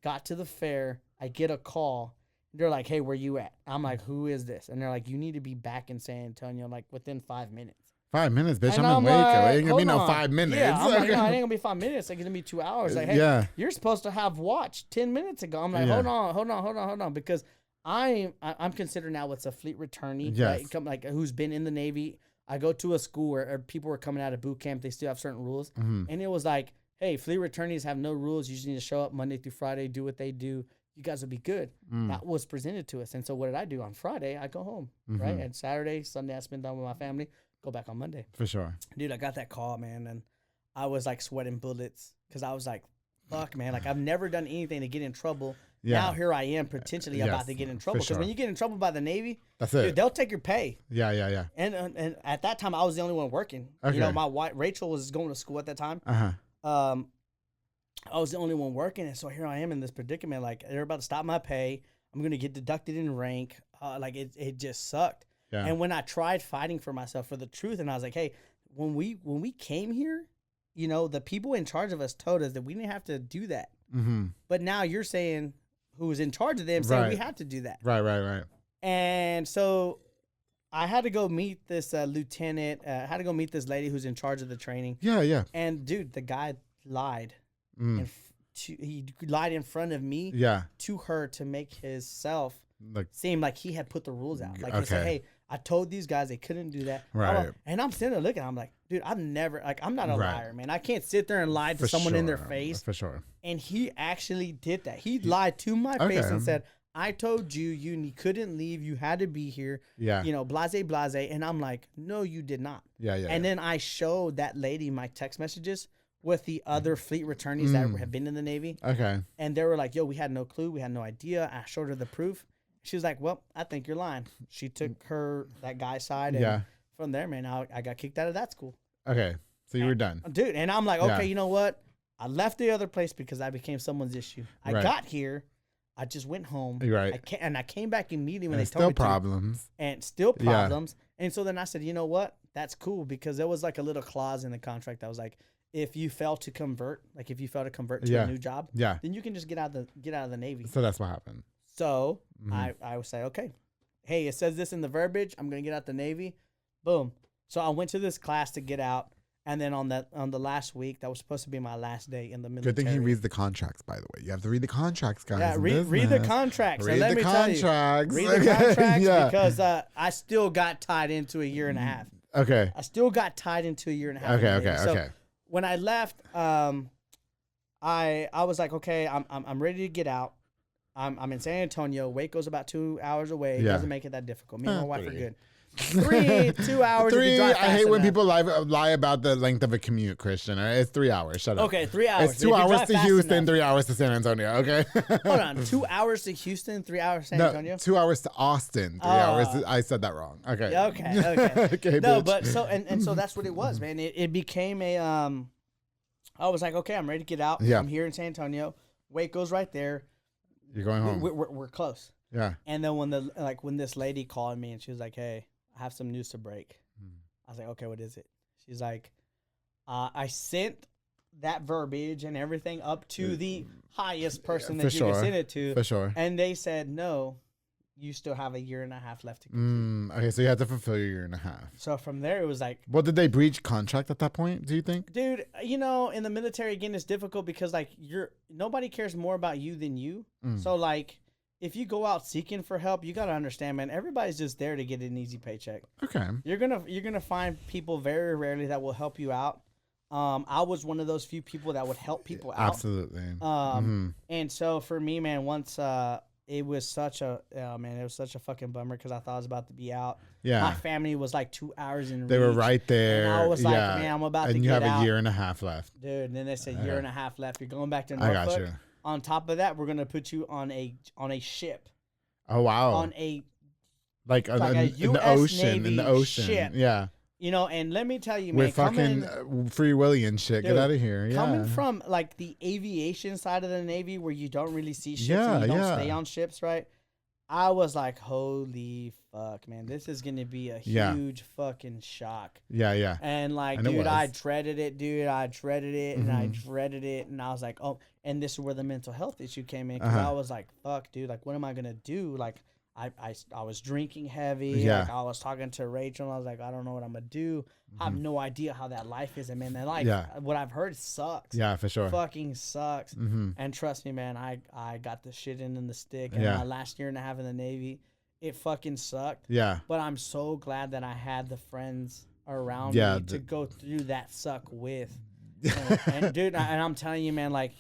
Got to the fair. I get a call. They're like, hey, where you at? I'm like, who is this? And they're like, you need to be back in San Antonio, like, within 5 minutes. 5 minutes, bitch. I'm in Waco. It ain't going to be no 5 minutes. Yeah, I'm like, no, it ain't going to be 5 minutes. Like, it's going to be 2 hours. Like, hey, you're supposed to have watched 10 minutes ago. I'm like, hold on. Because I'm considered now what's a fleet returnee, right? Like, who's been in the Navy. I go to a school where people were coming out of boot camp. They still have certain rules. And it was like, hey, fleet returnees have no rules. You just need to show up Monday through Friday, do what they do. you guys will be good. That was presented to us. And so what did I do? On Friday, I go home, right? And Saturday, Sunday, I spend time with my family, go back on Monday. For sure. Dude, I got that call, man, and I was like sweating bullets because I was like, fuck, man. Like, I've never done anything to get in trouble. Yeah. Now here I am potentially about to get in trouble. Because when you get in trouble by the Navy, that's it. Dude, they'll take your pay. Yeah. And at that time, I was the only one working. Okay. You know, my wife, Rachel, was going to school at that time. I was the only one working, and so here I am in this predicament. Like, they're about to stop my pay. I'm going to get deducted in rank. Like, it just sucked. Yeah. And when I tried fighting for myself, for the truth, and I was like, hey, when we came here, you know, the people in charge of us told us that we didn't have to do that. But now you're saying, who was in charge of them, saying we had to do that. Right. And so I had to go meet this lieutenant. I had to go meet this lady who's in charge of the training. Yeah. And, dude, the guy lied. He lied in front of me to her to make himself seem like he had put the rules out. Like, he said, hey, I told these guys they couldn't do that. Right. And I'm sitting there looking, I'm like, dude, I'm not a liar, man. I can't sit there and lie to someone in their face. For sure. And he actually did that. He lied to my face and said, I told you you couldn't leave. You had to be here. Yeah. You know, blase. And I'm like, no, you did not. Yeah. And then I showed that lady my text messages with the other fleet returnees that have been in the Navy. Okay. And they were like, yo, we had no clue. We had no idea. I showed her the proof. She was like, well, I think you're lying. She took that guy's side. And from there, man, I got kicked out of that school. Okay. So you were done. Dude, and I'm like, okay, you know what? I left the other place because I became someone's issue. I got here. I just went home. Right. I came back immediately when they told me still problems. And still problems. And so then I said, you know what? That's cool, because there was like a little clause in the contract that was like, if you fail to convert to a new job, then you can just get out of the Navy. So that's what happened. So I would say, okay, hey, it says this in the verbiage. I'm gonna get out the Navy. Boom. So I went to this class to get out, and then on the last week, that was supposed to be my last day in the military. Good thing he reads the contracts, by the way. You have to read the contracts, guys. Yeah, read the contracts. Read the contracts. Read the contracts because I still got tied into a year and a half. Okay. I still got tied into a year and a half. Okay. When I left, I was like, okay, I'm ready to get out. I'm in San Antonio. Waco's about 2 hours away. It doesn't make it that difficult. Me and my wife are good. 2 hours. 3. I hate when people lie about the length of a commute, Christian. All right? It's 3 hours. Shut up. Okay, 3 hours. It's 2 hours to Houston, 3 hours to San Antonio. Okay. Hold on. 2 hours to Houston, 3 hours to San Antonio. 2 hours to Austin, 3 hours. I said that wrong. Okay. Okay. No, but so and so that's what it was, man. It became a I was like, okay, I'm ready to get out. I'm here in San Antonio. Waco's right there. You're going home. We're close. Yeah. And then when this lady called me and she was like, hey, I have some news to break. I was like, okay, what is it? She's like, I sent that verbiage and everything up to the highest person that you can send it to. For sure. And they said, no, you still have a year and a half left to complete. Okay, so you had to fulfill your year and a half. So from there, it was like... Well, did they breach contract at that point, do you think? Dude, you know, in the military, again, it's difficult because, like, nobody cares more about you than you. So, like, if you go out seeking for help, you got to understand, man, everybody's just there to get an easy paycheck. Okay. You're gonna find people very rarely that will help you out. I was one of those few people that would help people out. Absolutely. And so for me, man, once... it was such a fucking bummer because I thought I was about to be out. Yeah. My family was like 2 hours in reach. They were right there. And I was like, man, I'm about to get out. And you have a year and a half left. Dude, and then they said year and a half left. You're going back to Norfolk. I got you. On top of that, we're going to put you on a ship. Oh, wow. On a... Like in the ocean. Navy in the ocean. Ship. Yeah. You know, and let me tell you, man. With fucking Free Willy and shit. Dude, get out of here. Yeah. Coming from, like, the aviation side of the Navy where you don't really see ships and you don't stay on ships, right? I was like, holy fuck, man. This is going to be a huge fucking shock. Yeah. And, like, dude, I dreaded it, And I dreaded it. And I was like, oh, and this is where the mental health issue came in. Because I was like, fuck, dude, like, what am I going to do? Like, I was drinking heavy. Yeah. Like, I was talking to Rachel, and I was like, I don't know what I'm going to do. I have no idea how that life is. And, man, that life, what I've heard sucks. Yeah, for sure. Fucking sucks. And trust me, man, I got the shit in the stick. And my last year and a half in the Navy, it fucking sucked. Yeah. But I'm so glad that I had the friends around me to go through that suck with. And dude, and I'm telling you, man, like,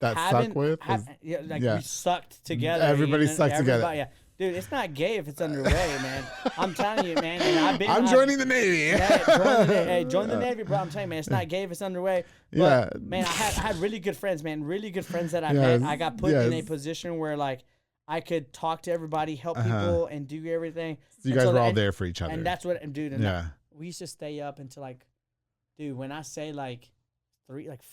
suck with? We sucked together. Everybody sucked together. Yeah. Dude, it's not gay if it's underway, man. I'm telling you, man. And I'm joining the Navy. Yeah, join the Navy, bro. I'm telling you, man, it's not gay if it's underway. But, man, I had really good friends, man. Really good friends that I met. I got put in a position where, like, I could talk to everybody, help people, and do everything. So you guys were all there for each other. And that's what, dude. And we used to stay up until, like, dude, when I say, like,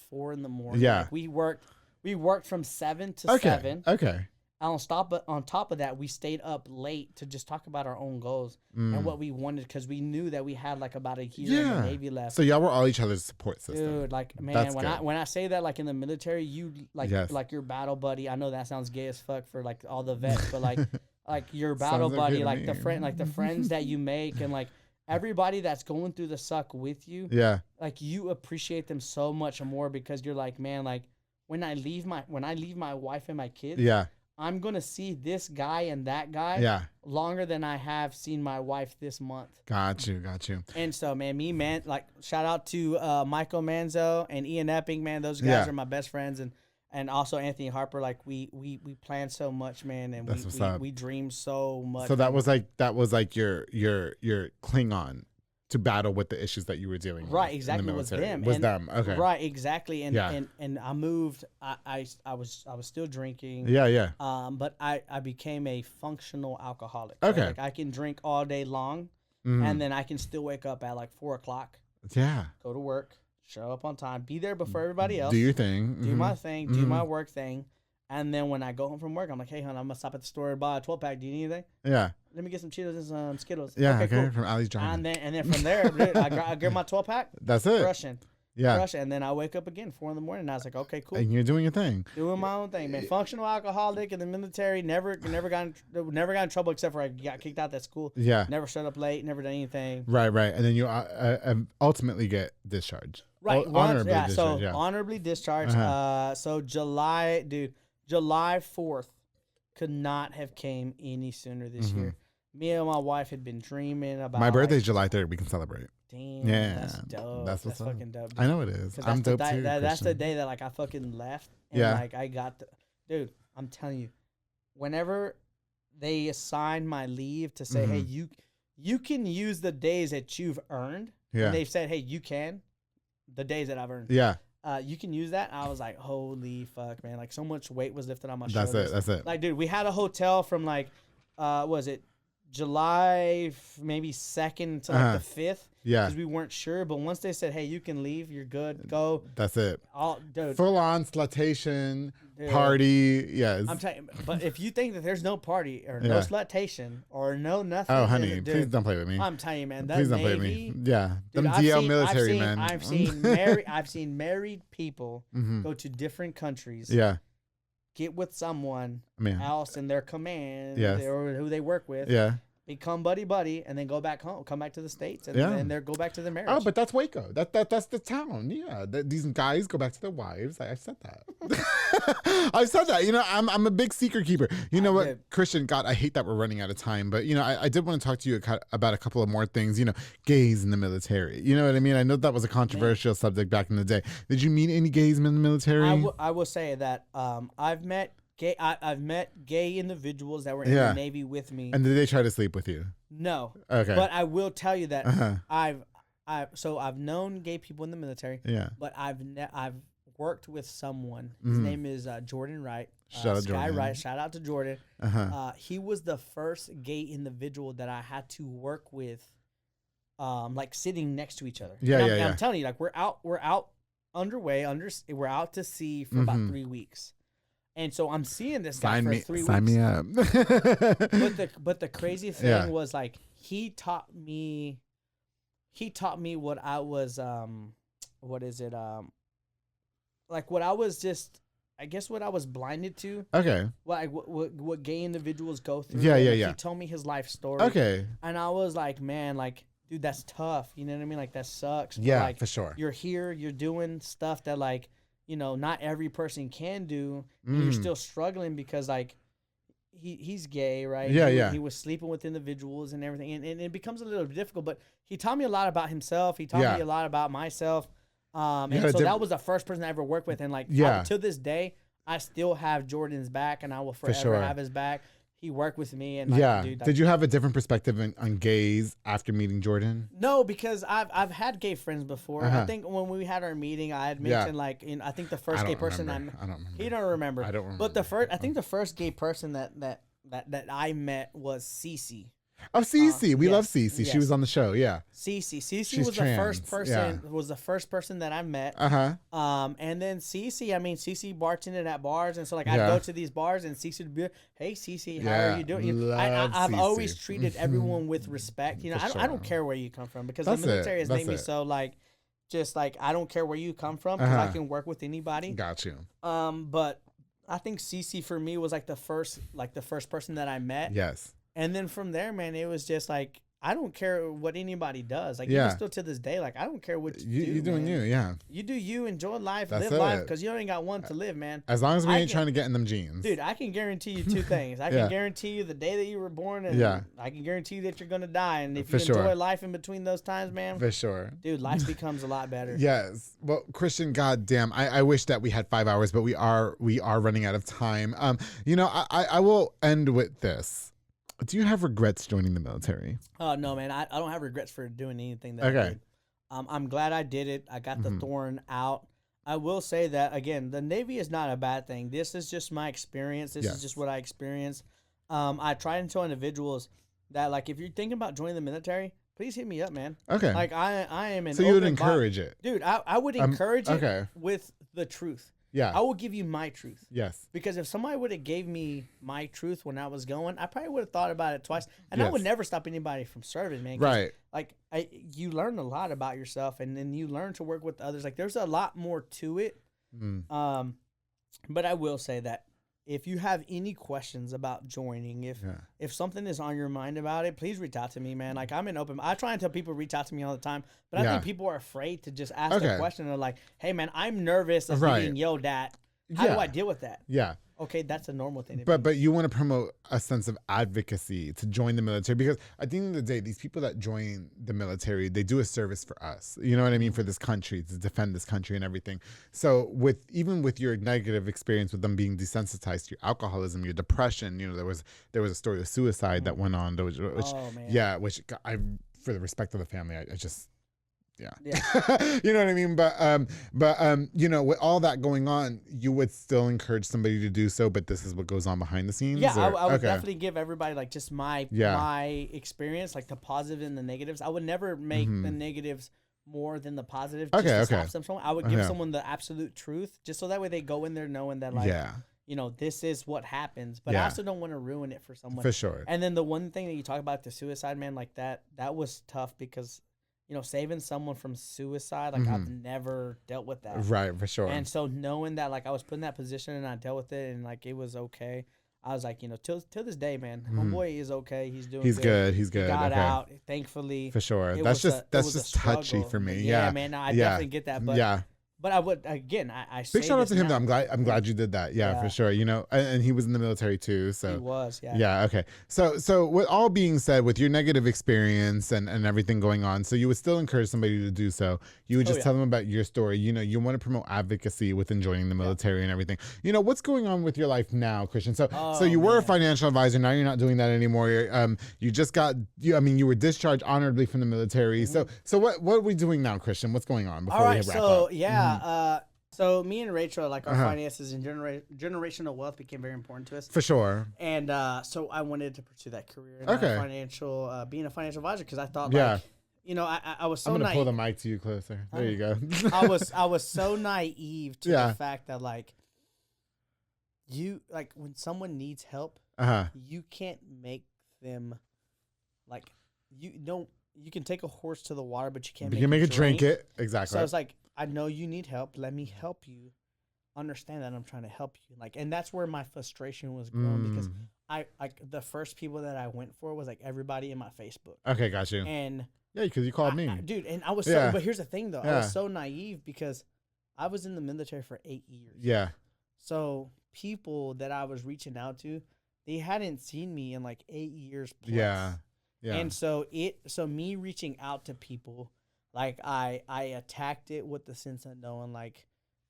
4 in the morning. Yeah. Like, we worked from 7 to 7. Okay. On top of that, we stayed up late to just talk about our own goals and what we wanted, because we knew that we had like about a year in the Navy left. So y'all were all each other's support system. Dude, like, man, when I say that, like, in the military, you like your battle buddy. I know that sounds gay as fuck for like all the vets, but like your battle buddy, like the friends that you make, and like everybody that's going through the suck with you. Yeah, like you appreciate them so much more, because you're like, man, like when I leave my wife and my kids. Yeah. I'm going to see this guy and that guy longer than I have seen my wife this month. Got you. And so, man, like, shout out to Michael Manzo and Ian Epping, man. Those guys are my best friends. And also Anthony Harper. Like, we plan so much, man. And we dream so much. So that was like your Klingon to battle with the issues that you were dealing with. Right, exactly. Was them. Okay. Right, exactly. And I moved. I was still drinking. Yeah. But I became a functional alcoholic. Okay. So, like, I can drink all day long, and then I can still wake up at like 4 o'clock. Yeah. Go to work, show up on time, be there before everybody else. Do your thing. Do my thing. Do my work thing. And then when I go home from work, I'm like, hey, hon, I'm going to stop at the store and buy a 12-pack. Do you need anything? Yeah. Let me get some Cheetos and some Skittles. Yeah, okay, cool. From Ali's Johnny. And then from there, dude, I get my 12-pack. That's it. Crushing. Yeah. Crushing. And then I wake up again 4 in the morning, and I was like, okay, cool. And you're doing your thing. Doing my own thing, man. Functional alcoholic in the military. Never got in trouble, except for I got kicked out that school. Yeah. Never showed up late. Never done anything. Right. And then you ultimately get discharged. Right. Honorably discharged. So honorably discharged. So July 4th could not have came any sooner this year. Me and my wife had been dreaming about. My birthday's July 3rd. We can celebrate. Damn. Yeah. That's dope. That's fucking dope. Dude. I know it is. I'm dope too. That's the day that like I fucking left. And like I got dude, I'm telling you, whenever they assign my leave to say, hey, you can use the days that you've earned. Yeah. And they've said, hey, you can. The days that I've earned. Yeah. You can use that. I was like, holy fuck, man. Like, so much weight was lifted on my shoulders. That's it. Like, dude, we had a hotel from like, was it July maybe 2nd to like the 5th? Yeah. Because we weren't sure. But once they said, hey, you can leave, you're good, go. That's it. Dude. Full on slutation, party. Yes. I'm telling you, but if you think that there's no party or no slutation or no nothing. Oh, honey, please don't play with me. I'm telling you, man. Please don't play with me. Yeah. Dude, them DL military, man. I've seen married people go to different countries. Yeah. Get with someone else in their command or who they work with. Yeah. Become buddy, and then go back home, come back to the States, and then go back to the marriage. Oh, but that's Waco. That's the town. Yeah, these guys go back to their wives. I said that. I said that. You know, I'm a big secret keeper. You know what, Christian? God, I hate that we're running out of time. But you know, I did want to talk to you about a couple of more things. You know, gays in the military. You know what I mean? I know that was a controversial subject back in the day. Did you meet any gays in the military? I will say that I've met gay individuals that were in the Navy with me. And did they try to sleep with you? No. Okay. But I will tell you that I've known gay people in the military. Yeah. But I've worked with someone. His name is Jordan Wright. Shout out Jordan. Wright. Shout out to Jordan. He was the first gay individual that I had to work with, like sitting next to each other. Yeah, I'm telling you, like we're out underway. We're out to sea for about 3 weeks. And so I'm seeing this guy for 3 weeks. Sign me up. but the crazy thing was like he taught me what I was like what I was just I guess what I was blinded to. Okay. Like what gay individuals go through. Yeah. He told me his life story. Okay. And I was like, man, like, dude, that's tough. You know what I mean? Like that sucks. Yeah, but, like, for sure. You're here, you're doing stuff that like, you know, not every person can do. And you're still struggling because like he's gay, right? Yeah, He was sleeping with individuals and everything. And it becomes a little difficult, but he taught me a lot about himself. He taught me a lot about myself. And so that was the first person I ever worked with. And like to this day, I still have Jordan's back, and I will forever have his back. He worked with me, and dude, did you have a different perspective on gays after meeting Jordan? No, because I've had gay friends before. I think when we had our meeting, I had mentioned I think the first gay person I don't remember. He don't remember. I don't remember. But I think the first gay person that I met was Cece. Oh, Cece, we love Cece. Yes. She was on the show, yeah. Cece was trans. The first person. Was the first person that I met. And then Cece, Cece bartended at bars, and so I'd go to these bars, and Cece would be, "Hey, Cece, how are you doing?" I've always treated everyone with respect. I don't care where you come from, because the military has made me so I don't care where you come from, because I can work with anybody. Got you. But I think Cece for me was the first person that I met. Yes. And then from there, man, it was just I don't care what anybody does. Even still to this day, I don't care what you do. You're doing you, yeah. You do you, enjoy life, live life, because you only got one to live, man. As long as we ain't trying to get in them jeans. Dude, I can guarantee you two things. I can guarantee you the day that you were born, and I can guarantee you that you're going to die. And if you enjoy life in between those times, man. For sure. Dude, life becomes a lot better. Yes. Well, Christian, goddamn, I wish that we had 5 hours, but we are running out of time. I will end with this. Do you have regrets joining the military? Oh, no, man. I don't have regrets for doing anything that I did. I'm glad I did it. I got the thorn out. I will say that, again, the Navy is not a bad thing. This is just my experience. This is just what I experienced. I try to tell individuals that, if you're thinking about joining the military, please hit me up, man. Okay. I am an So you would encourage it? Dude, I would encourage it with the truth. Yeah. I will give you my truth. Yes. Because if somebody would have gave me my truth when I was going, I probably would have thought about it twice. And I would never stop anybody from serving, man. Right. You learn a lot about yourself, and then you learn to work with others. There's a lot more to it. But I will say that if you have any questions about joining, if something is on your mind about it, please reach out to me, man. I'm an open. I try and tell people reach out to me all the time, but I think people are afraid to just ask the question. They're like, "Hey, man, I'm nervous of being yelled at. How do I deal with that?" Yeah. Okay, that's a normal thing. But you want to promote a sense of advocacy to join the military, because at the end of the day, these people that join the military, they do a service for us. You know what I mean? For this country, to defend this country and everything. So even with your negative experience with them being desensitized to your alcoholism, your depression, there was a story of suicide that went on. Which for the respect of the family, I just. Yeah. You know what I mean? But with all that going on, you would still encourage somebody to do so, but this is what goes on behind the scenes? Yeah, I would definitely give everybody just my experience, the positive and the negatives. I would never make the negatives more than the positive just to stop someone. I would give someone the absolute truth, just so that way they go in there knowing that this is what happens. But I also don't want to ruin it for someone. For sure. And then the one thing that you talk about, the suicide, man, that was tough, because saving someone from suicide, I've never dealt with that. Right, for sure. And so knowing that, I was put in that position and I dealt with it, and it was okay. I was till this day, man, homeboy is okay. He's doing good. He's good. He got out, thankfully. For sure. That's just touchy for me. Yeah, man, I definitely get that. But But I would, again, I say big shout out to him though. I'm glad you did that. Yeah, for sure. And he was in the military too. So he was. Yeah. Yeah. Okay. So with all being said, with your negative experience and everything going on, so you would still encourage somebody to do so. You would just tell them about your story. You want to promote advocacy within joining the military and everything. What's going on with your life now, Christian? So you were a financial advisor. Now you're not doing that anymore. You just got. You were discharged honorably from the military. So what are we doing now, Christian? What's going on before we wrap up? So me and Rachel, our finances and generational wealth became very important to us. For sure. And so I wanted to pursue that career in being a financial advisor, because I thought, I was so I'm gonna naive. pull the mic to you closer. There you go. I was so naive to the fact that when someone needs help, you can't make them you can take a horse to the water, but you can't make it drink it. Exactly. So I was I know you need help. Let me help you understand that I'm trying to help you. And that's where my frustration was growing, because the first people that I went for was everybody in my Facebook. Okay, got you. And yeah, because you called me. Dude, and I was so, but here's the thing though. I was so naive, because I was in the military for 8 years. Yeah. So people that I was reaching out to, they hadn't seen me in 8 years plus. Yeah. Yeah. And so me reaching out to people, I attacked it with the sense of knowing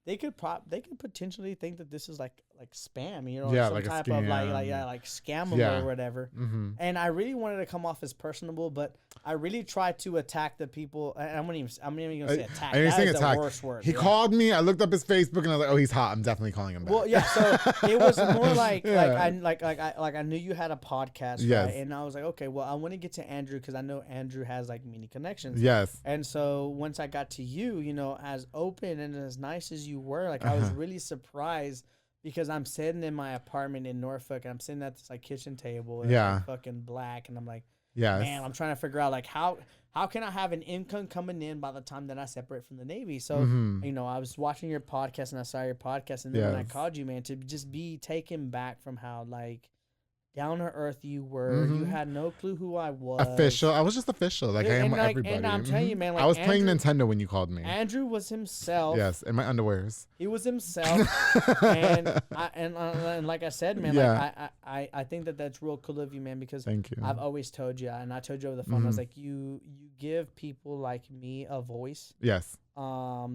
they could potentially think that this is like spam, you know, yeah, some like type a scam. of like scam them or whatever. Mm-hmm. And I really wanted to come off as personable, but I really tried to attack the people. I'm not even gonna say attack. That is the worst word. He called me. I looked up his Facebook and I was like, oh, he's hot. I'm definitely calling him back. Well, yeah. So it was more like I knew you had a podcast, right? And I was like, okay, well, I want to get to Andrew because I know Andrew has like many connections. Yes. And so once I got to you, you know, as open and as nice as you were, like I was really surprised. Because I'm sitting in my apartment in Norfolk, and I'm sitting at this like kitchen table, and it's like fucking black, and I'm like, man, I'm trying to figure out like how can I have an income coming in by the time that I separate from the Navy? So you know, I was watching your podcast, and I saw your podcast, and then when I called you, man, to just be taken back from how like down to earth you were. You had no clue who I was. Official. I was just official. Like I am with everybody. And I'm telling you, man, like I was playing Nintendo when you called me. Andrew was himself. Yes, in my underwears. He was himself. and like I said, man, like I think that's real cool of you, man, because thank you. I've always told you, and I told you over the phone, I was like, you give people like me a voice. Yes.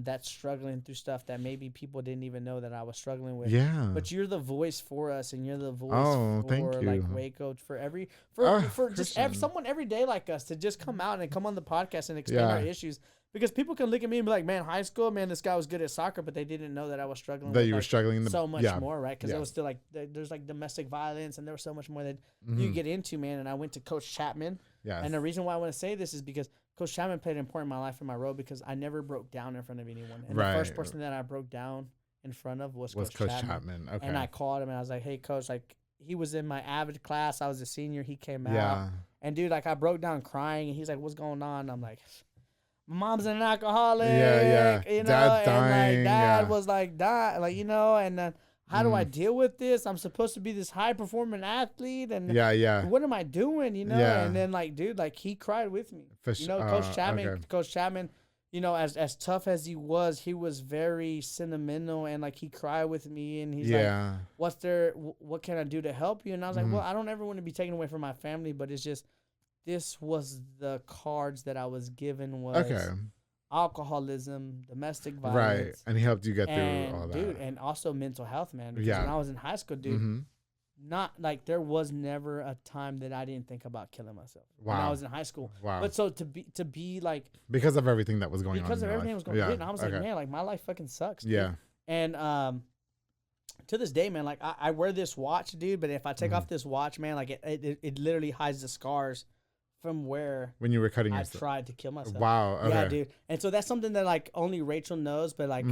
That's struggling through stuff that maybe people didn't even know that I was struggling with. Yeah. But you're the voice for us, and you're the voice for like Waco, for just someone every day like us to just come out and come on the podcast and explain our issues. Because people can look at me and be like, man, high school, man, this guy was good at soccer, but they didn't know that I was struggling. That you were struggling so much more, right? Because it was still like there's like domestic violence, and there was so much more that you get into, man. And I went to Coach Chapman. Yes. And the reason why I want to say this is because Coach Chapman played an important in my life in my role because I never broke down in front of anyone. And the first person that I broke down in front of was Coach Chapman. Okay. And I called him and I was like, hey, Coach, like he was in my avid class. I was a senior. He came out. And dude, like I broke down crying and he's like, what's going on? I'm like, my mom's an alcoholic. You know, Dad's dying. And like dad was like dying, like, you know, and then how do I deal with this? I'm supposed to be this high performing athlete, and what am I doing? You know, and then like, dude, like he cried with me. You know, Coach Chapman, you know, as tough as he was very sentimental, and like he cried with me, and he's like, what can I do to help you? And I was like, well, I don't ever want to be taken away from my family, but it's just this was the cards that I was given was alcoholism, domestic violence. Right. And he helped you get through all that. Dude, and also mental health, man. Because when I was in high school, dude, not like there was never a time that I didn't think about killing myself when I was in high school. Wow. But so to be like because of everything that was going on. Because of everything that was going on. And I was like, man, like my life fucking sucks. Dude. Yeah. And to this day, man, like I wear this watch, dude, but if I take off this watch, man, like it literally hides the scars from where when you were cutting I tried to kill myself. Wow. Okay. Yeah, dude. And so that's something that like only Rachel knows, but like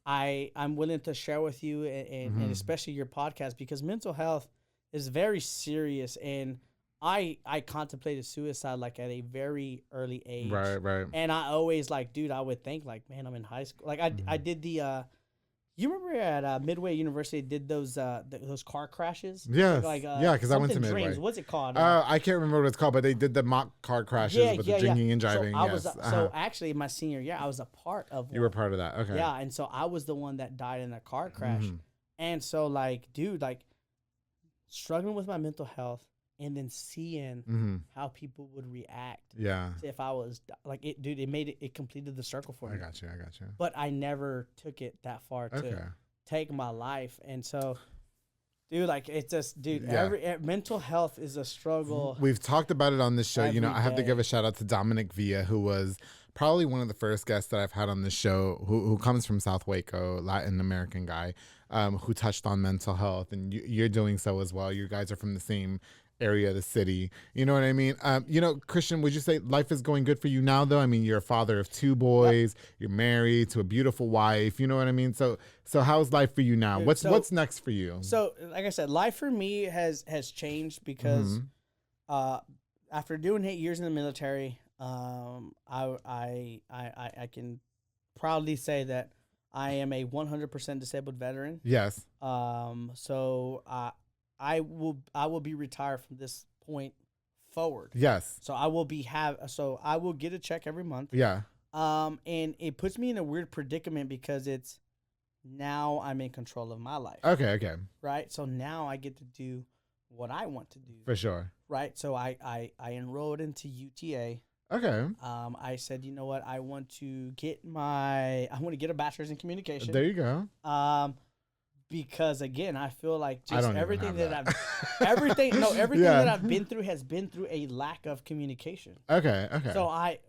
I'm willing to share with you and especially your podcast because mental health is very serious, and I contemplated suicide like at a very early age. Right. And I always like, dude, I would think like, man, I'm in high school. Like I did the you remember at Midway University did those car crashes? Yes. Yeah, because I went to Midway. Dreams. What's it called? I can't remember what it's called, but they did the mock car crashes with the drinking and driving. So actually, my senior year, I was a part of one. You were part of that, okay. Yeah, and so I was the one that died in a car crash. And so, like, dude, like, struggling with my mental health and then seeing how people would react. Yeah. If I was like it completed the circle for me. I got you. But I never took it that far to take my life. And so, dude, like it's just, dude, mental health is a struggle. We've talked about it on this show. You know, I have to give a shout out to Dominic Villa, who was probably one of the first guests that I've had on this show, who comes from South Waco, Latin American guy, who touched on mental health, and you're doing so as well. You guys are from the same area of the city. You know what I mean? You know, Christian, would you say life is going good for you now, though? I mean, you're a father of 2 boys. Yep. You're married to a beautiful wife. You know what I mean? So how's life for you now? Dude, what's next for you? So, like I said, life for me has changed because after doing 8 years in the military, I can proudly say that I am a 100% disabled veteran. Yes. So I will be retired from this point forward. Yes. So I will I will get a check every month. Yeah. And it puts me in a weird predicament because it's now I'm in control of my life. Okay. Right? So now I get to do what I want to do. For sure. Right? So I enrolled into UTA. Okay. I said, you know what? I want to get a bachelor's in communication. There you go. Because again, I feel like just everything that I've been through has been through a lack of communication. Okay.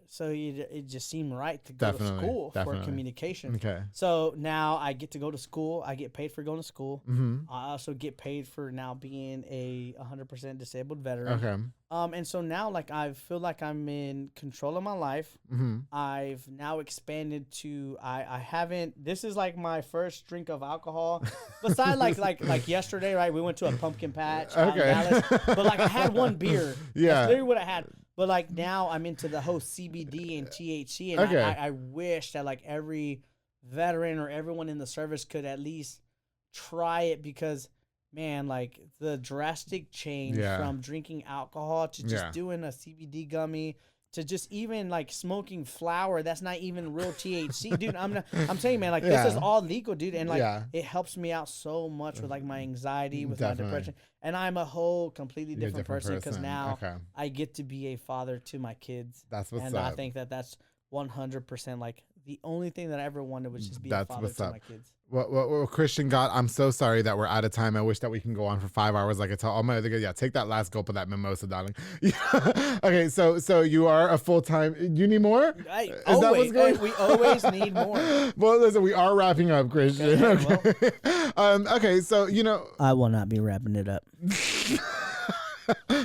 So it just seemed right to go to school for communication. Okay. So now I get to go to school. I get paid for going to school. Mm-hmm. I also get paid for now being a 100% disabled veteran. Okay. And so now, like, I feel like I'm in control of my life. Mm-hmm. I've now expanded to I haven't. This is like my first drink of alcohol. Besides, like yesterday, right? We went to a pumpkin patch out in Dallas, but like I had one beer. Yeah, that's literally what I had. But like now, I'm into the whole CBD and THC, and I wish that like every veteran or everyone in the service could at least try it because. Man, like the drastic change from drinking alcohol to just doing a CBD gummy to just even like smoking flower that's not even real THC, dude. I'm saying, man, like this is all legal, dude, and like it helps me out so much with like my anxiety, with my depression, and I'm a whole completely different person because now I get to be a father to my kids. That's what's and up. I think that that's 100% like the only thing that I ever wanted was just be a father to my kids. Well, Christian God, I'm so sorry that we're out of time. I wish that we can go on for 5 hours. Like I tell all my other guys, take that last gulp of that mimosa, darling. Okay, so you are a full-time. You need more? We always need more. Well, listen, we are wrapping up, Christian. Okay. Okay, so I will not be wrapping it up.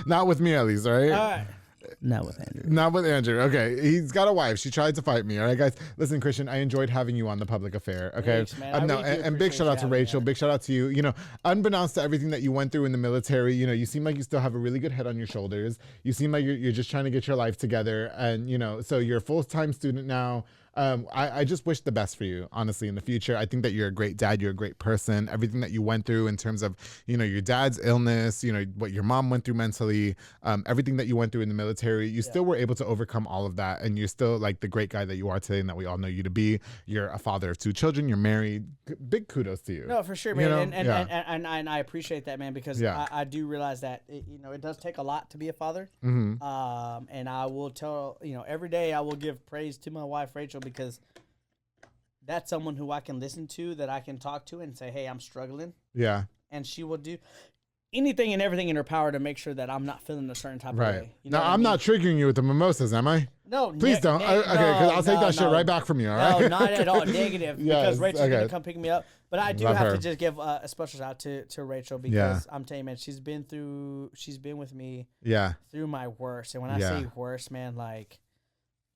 Not with me, at least, right? All right. Not with Andrew. Not with Andrew. Okay. He's got a wife. She tried to fight me. All right, guys. Listen, Christian, I enjoyed having you on The Public Affair. Okay. Thanks, man. And big shout out to Rachel. Big shout out to you. Unbeknownst to everything that you went through in the military, you seem like you still have a really good head on your shoulders. You seem like you're just trying to get your life together. And, so you're a full-time student now. I just wish the best for you, honestly, in the future. I think that you're a great dad. You're a great person. Everything that you went through in terms of, your dad's illness, what your mom went through mentally, everything that you went through in the military, you still were able to overcome all of that. And you're still like the great guy that you are today and that we all know you to be. You're a father of 2 children. You're married. Big kudos to you. No, for sure, man. And I appreciate that, man, because I do realize that, it does take a lot to be a father. Mm-hmm. And I will tell, every day I will give praise to my wife, Rachel, because that's someone who I can listen to, that I can talk to and say, hey, I'm struggling. Yeah. And she will do anything and everything in her power to make sure that I'm not feeling a certain type of way. Now, I'm not triggering you with the mimosas, am I? No. Please don't. Okay, because I'll take that shit right back from you, all right? No, not at all. Negative. Because Rachel's going to come pick me up. But I do have to just give a special shout out to Rachel because I'm telling you, man, she's been with me through my worst. And when I say worst, man, like...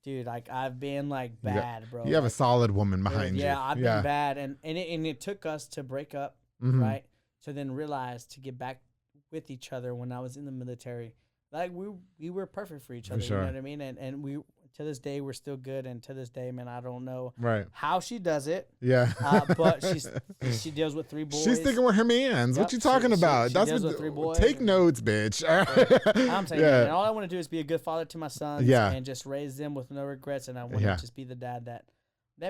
Dude, like I've been like bad, bro. You have a solid woman behind you. Yeah, I've been bad, and it took us to break up, right? To then realize to get back with each other when I was in the military. Like we were perfect for each other. You know what I mean? And we to this day we're still good, and to this day, man, I don't know how she does it. Yeah, but she deals with 3 boys. She's sticking with her mans. What you talking about? She deals with 3 boys. Take notes, bitch. I'm saying, man, all I want to do is be a good father to my sons, and just raise them with no regrets. And I want to just be the dad that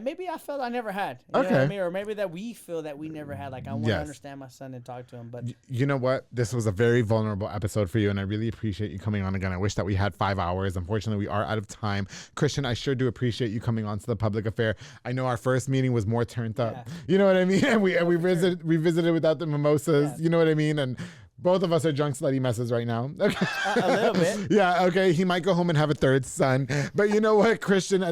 maybe I felt I never had. You know what I mean? Or maybe that we feel that we never had. Like I want to understand my son and talk to him. But you know what? This was a very vulnerable episode for you, and I really appreciate you coming on again. I wish that we had 5 hours. Unfortunately, we are out of time. Christian, I sure do appreciate you coming on to The Public Affair. I know our first meeting was more turned up. You know what I mean? And we revisited without the mimosas. You know what I mean? And both of us are drunk, slutty messes right now. Okay. A little bit. Yeah, okay. He might go home and have a 3rd son. But you know what, Christian,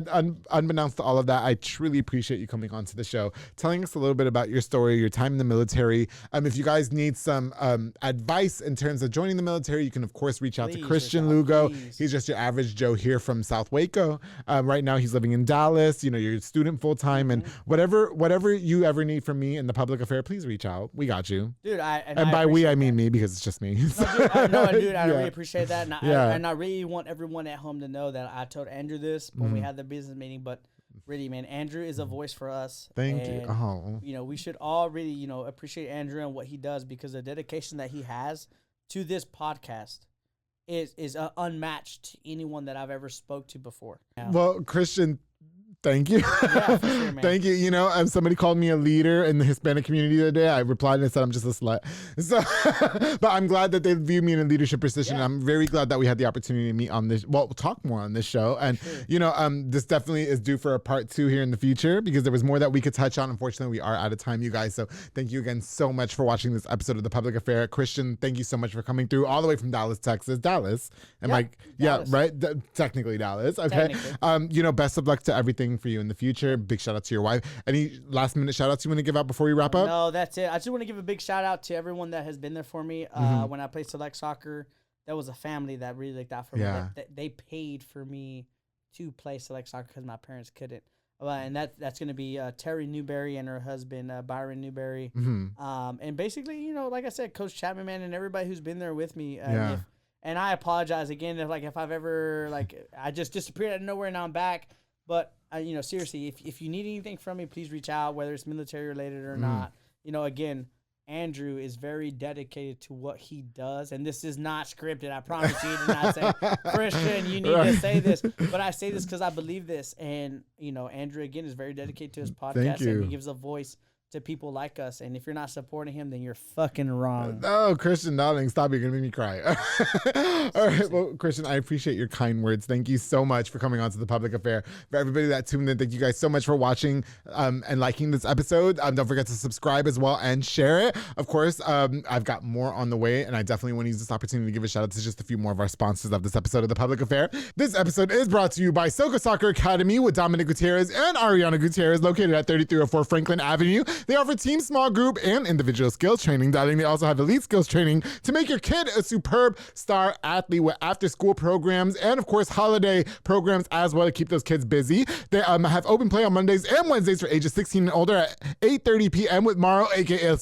unbeknownst to all of that, I truly appreciate you coming on to the show, telling us a little bit about your story, your time in the military. If you guys need some advice in terms of joining the military, you can, of course, reach out to Christian Lugo. He's just your average Joe here from South Waco. Right now, he's living in Dallas. You're a student full-time. And whatever you ever need from me in The Public Affair, please reach out. We got you. Dude, and by we, I mean me, because it's just me. Dude, I really appreciate that. And I really want everyone at home to know that I told Andrew this when we had the business meeting, but really, man, Andrew is a voice for us. Thank you. Oh. We should all really, appreciate Andrew and what he does, because the dedication that he has to this podcast is unmatched to anyone that I've ever spoke to before. Well, Christian, Thank you. Yeah, for sure, man. Thank you. You know, somebody called me a leader in the Hispanic community the other day. I replied and said I'm just a slut. So, but I'm glad that they view me in a leadership position. Yeah. I'm very glad that we had the opportunity to meet on this. Well, we'll talk more on this show. And, you know, this definitely is due for a part 2 here in the future because there was more that we could touch on. Unfortunately, we are out of time, you guys. So thank you again so much for watching this episode of The Public Affair. Christian, thank you so much for coming through all the way from Dallas, Texas. Dallas. Am I? Dallas. Yeah, right? Technically Dallas. Okay. You know, best of luck to everything for you in the future. Big shout out to your wife. Any last minute shout outs you want to give out before we wrap up? No, that's it. I just want to give a big shout out to everyone that has been there for me. When I played select soccer, there was a family that really looked out for me. They paid for me to play select soccer because my parents couldn't. And that's going to be Terry Newberry and her husband, Byron Newberry. And basically, you know, like I said, Coach Chapman, man, and everybody who's been there with me. And I apologize again if I've ever, I just disappeared out of nowhere and now I'm back. But, you know, seriously, if you need anything from me, please reach out, whether it's military related or not. You know, again, Andrew is very dedicated to what he does. And this is not scripted. I promise you. He did not say, Christian, you need to say this. But I say this because I believe this. And, you know, Andrew, again, is very dedicated to his podcast. And he gives a voice to people like us. And if you're not supporting him, then you're fucking wrong. No, Christian, darling, stop. You're going to make me cry. All right. Well, Christian, I appreciate your kind words. Thank you so much for coming on to The Public Affair. For everybody that tuned in, thank you guys so much for watching and liking this episode. Don't forget to subscribe as well and share it. Of course, I've got more on the way, and I definitely want to use this opportunity to give a shout out to just a few more of our sponsors of this episode of The Public Affair. This episode is brought to you by Soka Soccer Academy with Dominic Gutierrez and Ariana Gutierrez, located at 3304 Franklin Avenue. They offer team, small group, and individual skills training, darling. They also have elite skills training to make your kid a superb star athlete with after-school programs and, of course, holiday programs as well to keep those kids busy. They have open play on Mondays and Wednesdays for ages 16 and older at 8:30 p.m. with Morrow, a.k.a.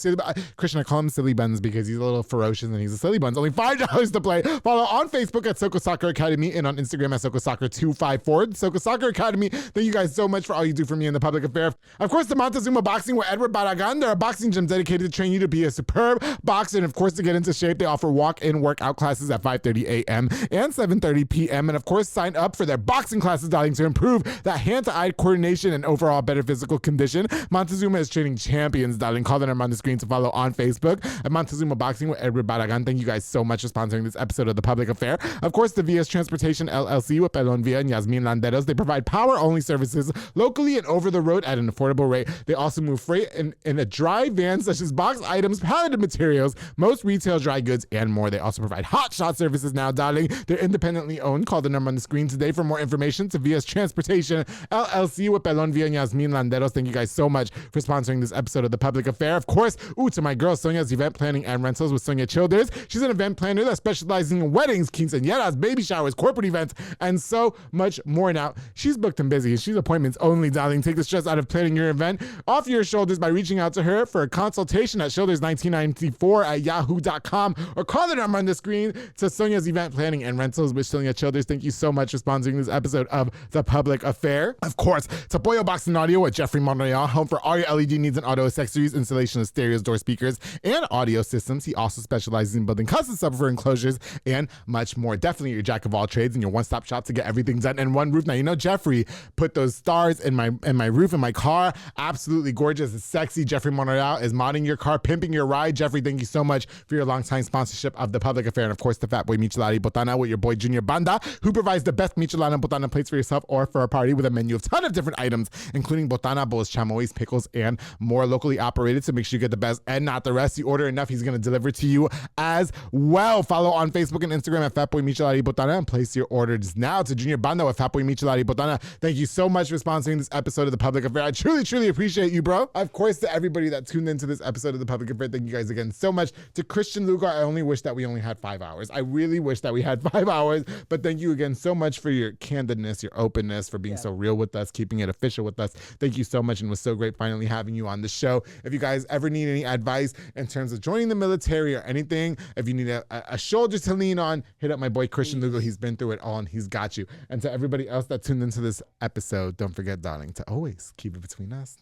Christian. I call him Silly Buns because he's a little ferocious and he's a silly buns. Only $5 to play. Follow on Facebook at Soka Soccer Academy and on Instagram at Soka Soccer 254. Soka Soccer Academy. Thank you guys so much for all you do for me in The Public Affair. Of course, the Montezuma Boxing with Edward Barragan. They're a boxing gym dedicated to train you to be a superb boxer. And of course, to get into shape, they offer walk-in workout classes at 5:30 a.m. and 7:30 p.m. And of course, sign up for their boxing classes, darling, to improve that hand-to-eye coordination and overall better physical condition. Montezuma is training champions, darling. Call the number on the screen to follow on Facebook at Montezuma Boxing with Edward Barragan. Thank you guys so much for sponsoring this episode of The Public Affair. Of course, the VS Transportation LLC with Pelon Villa and Yasmin Landeros. They provide power-only services locally and over the road at an affordable rate. They also move freight in a dry van such as box items, palleted materials, most retail dry goods, and more. They also provide hot shot services now, darling. They're independently owned. Call the number on the screen today for more information to VS Transportation LLC with Pelon Villa and Yasmin Landeros. Thank you guys so much for sponsoring this episode of The Public Affair. Of course, to my girl Sonia's Event Planning and Rentals with Sonia Childers. She's an event planner that specializes in weddings, quinceañeras, baby showers, corporate events, and so much more. Now, she's booked and busy. She's appointments only, darling. Take the stress out of planning your event off your shoulders by reaching out to her for a consultation at shoulders1994@yahoo.com or call the number on the screen to Sonia's Event Planning and Rentals with Sonia Childers. Thank you so much for sponsoring this episode of The Public Affair. Of course, to Pollo Boxing Audio with Jeffrey Monreal, home for all your LED needs and auto accessories, installation of stereos, door speakers, and audio systems. He also specializes in building custom subwoofer enclosures and much more. Definitely your jack of all trades and your one-stop shop to get everything done in one roof. Now, you know, Jeffrey put those stars in my roof in my car. Absolutely gorgeous. It's sexy. Jeffrey Monreal is modding your car, pimping your ride. Jeffrey, thank you so much for your longtime sponsorship of The Public Affair. And of course, the Fat Boy Michelada Botana with your boy Junior Banda, who provides the best Michelada Botana plates for yourself or for a party with a menu of a ton of different items, including Botana bowls, chamois, pickles, and more. Locally operated, so make sure you get the best and not the rest. You order enough, he's going to deliver to you as well. Follow on Facebook and Instagram at Fatboy Michelada Botana and place your orders now to Junior Banda with Fatboy Michelada Botana. Thank you so much for sponsoring this episode of The Public Affair. I truly, truly appreciate you, bro. Of course, to everybody that tuned into this episode of The Public Affair, thank you guys again so much. To Christian Lugo, I only wish that we only had 5 hours. I really wish that we had 5 hours, but thank you again so much for your candidness, your openness, for being so real with us, keeping it official with us. Thank you so much, and it was so great finally having you on the show. If you guys ever need any advice in terms of joining the military or anything, if you need a shoulder to lean on, hit up my boy Christian Lugo. He's been through it all and he's got you. And to everybody else that tuned into this episode, don't forget, darling, to always keep it between us.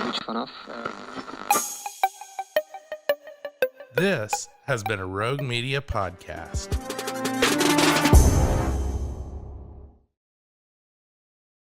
Which one off? This has been a Rogue Media podcast.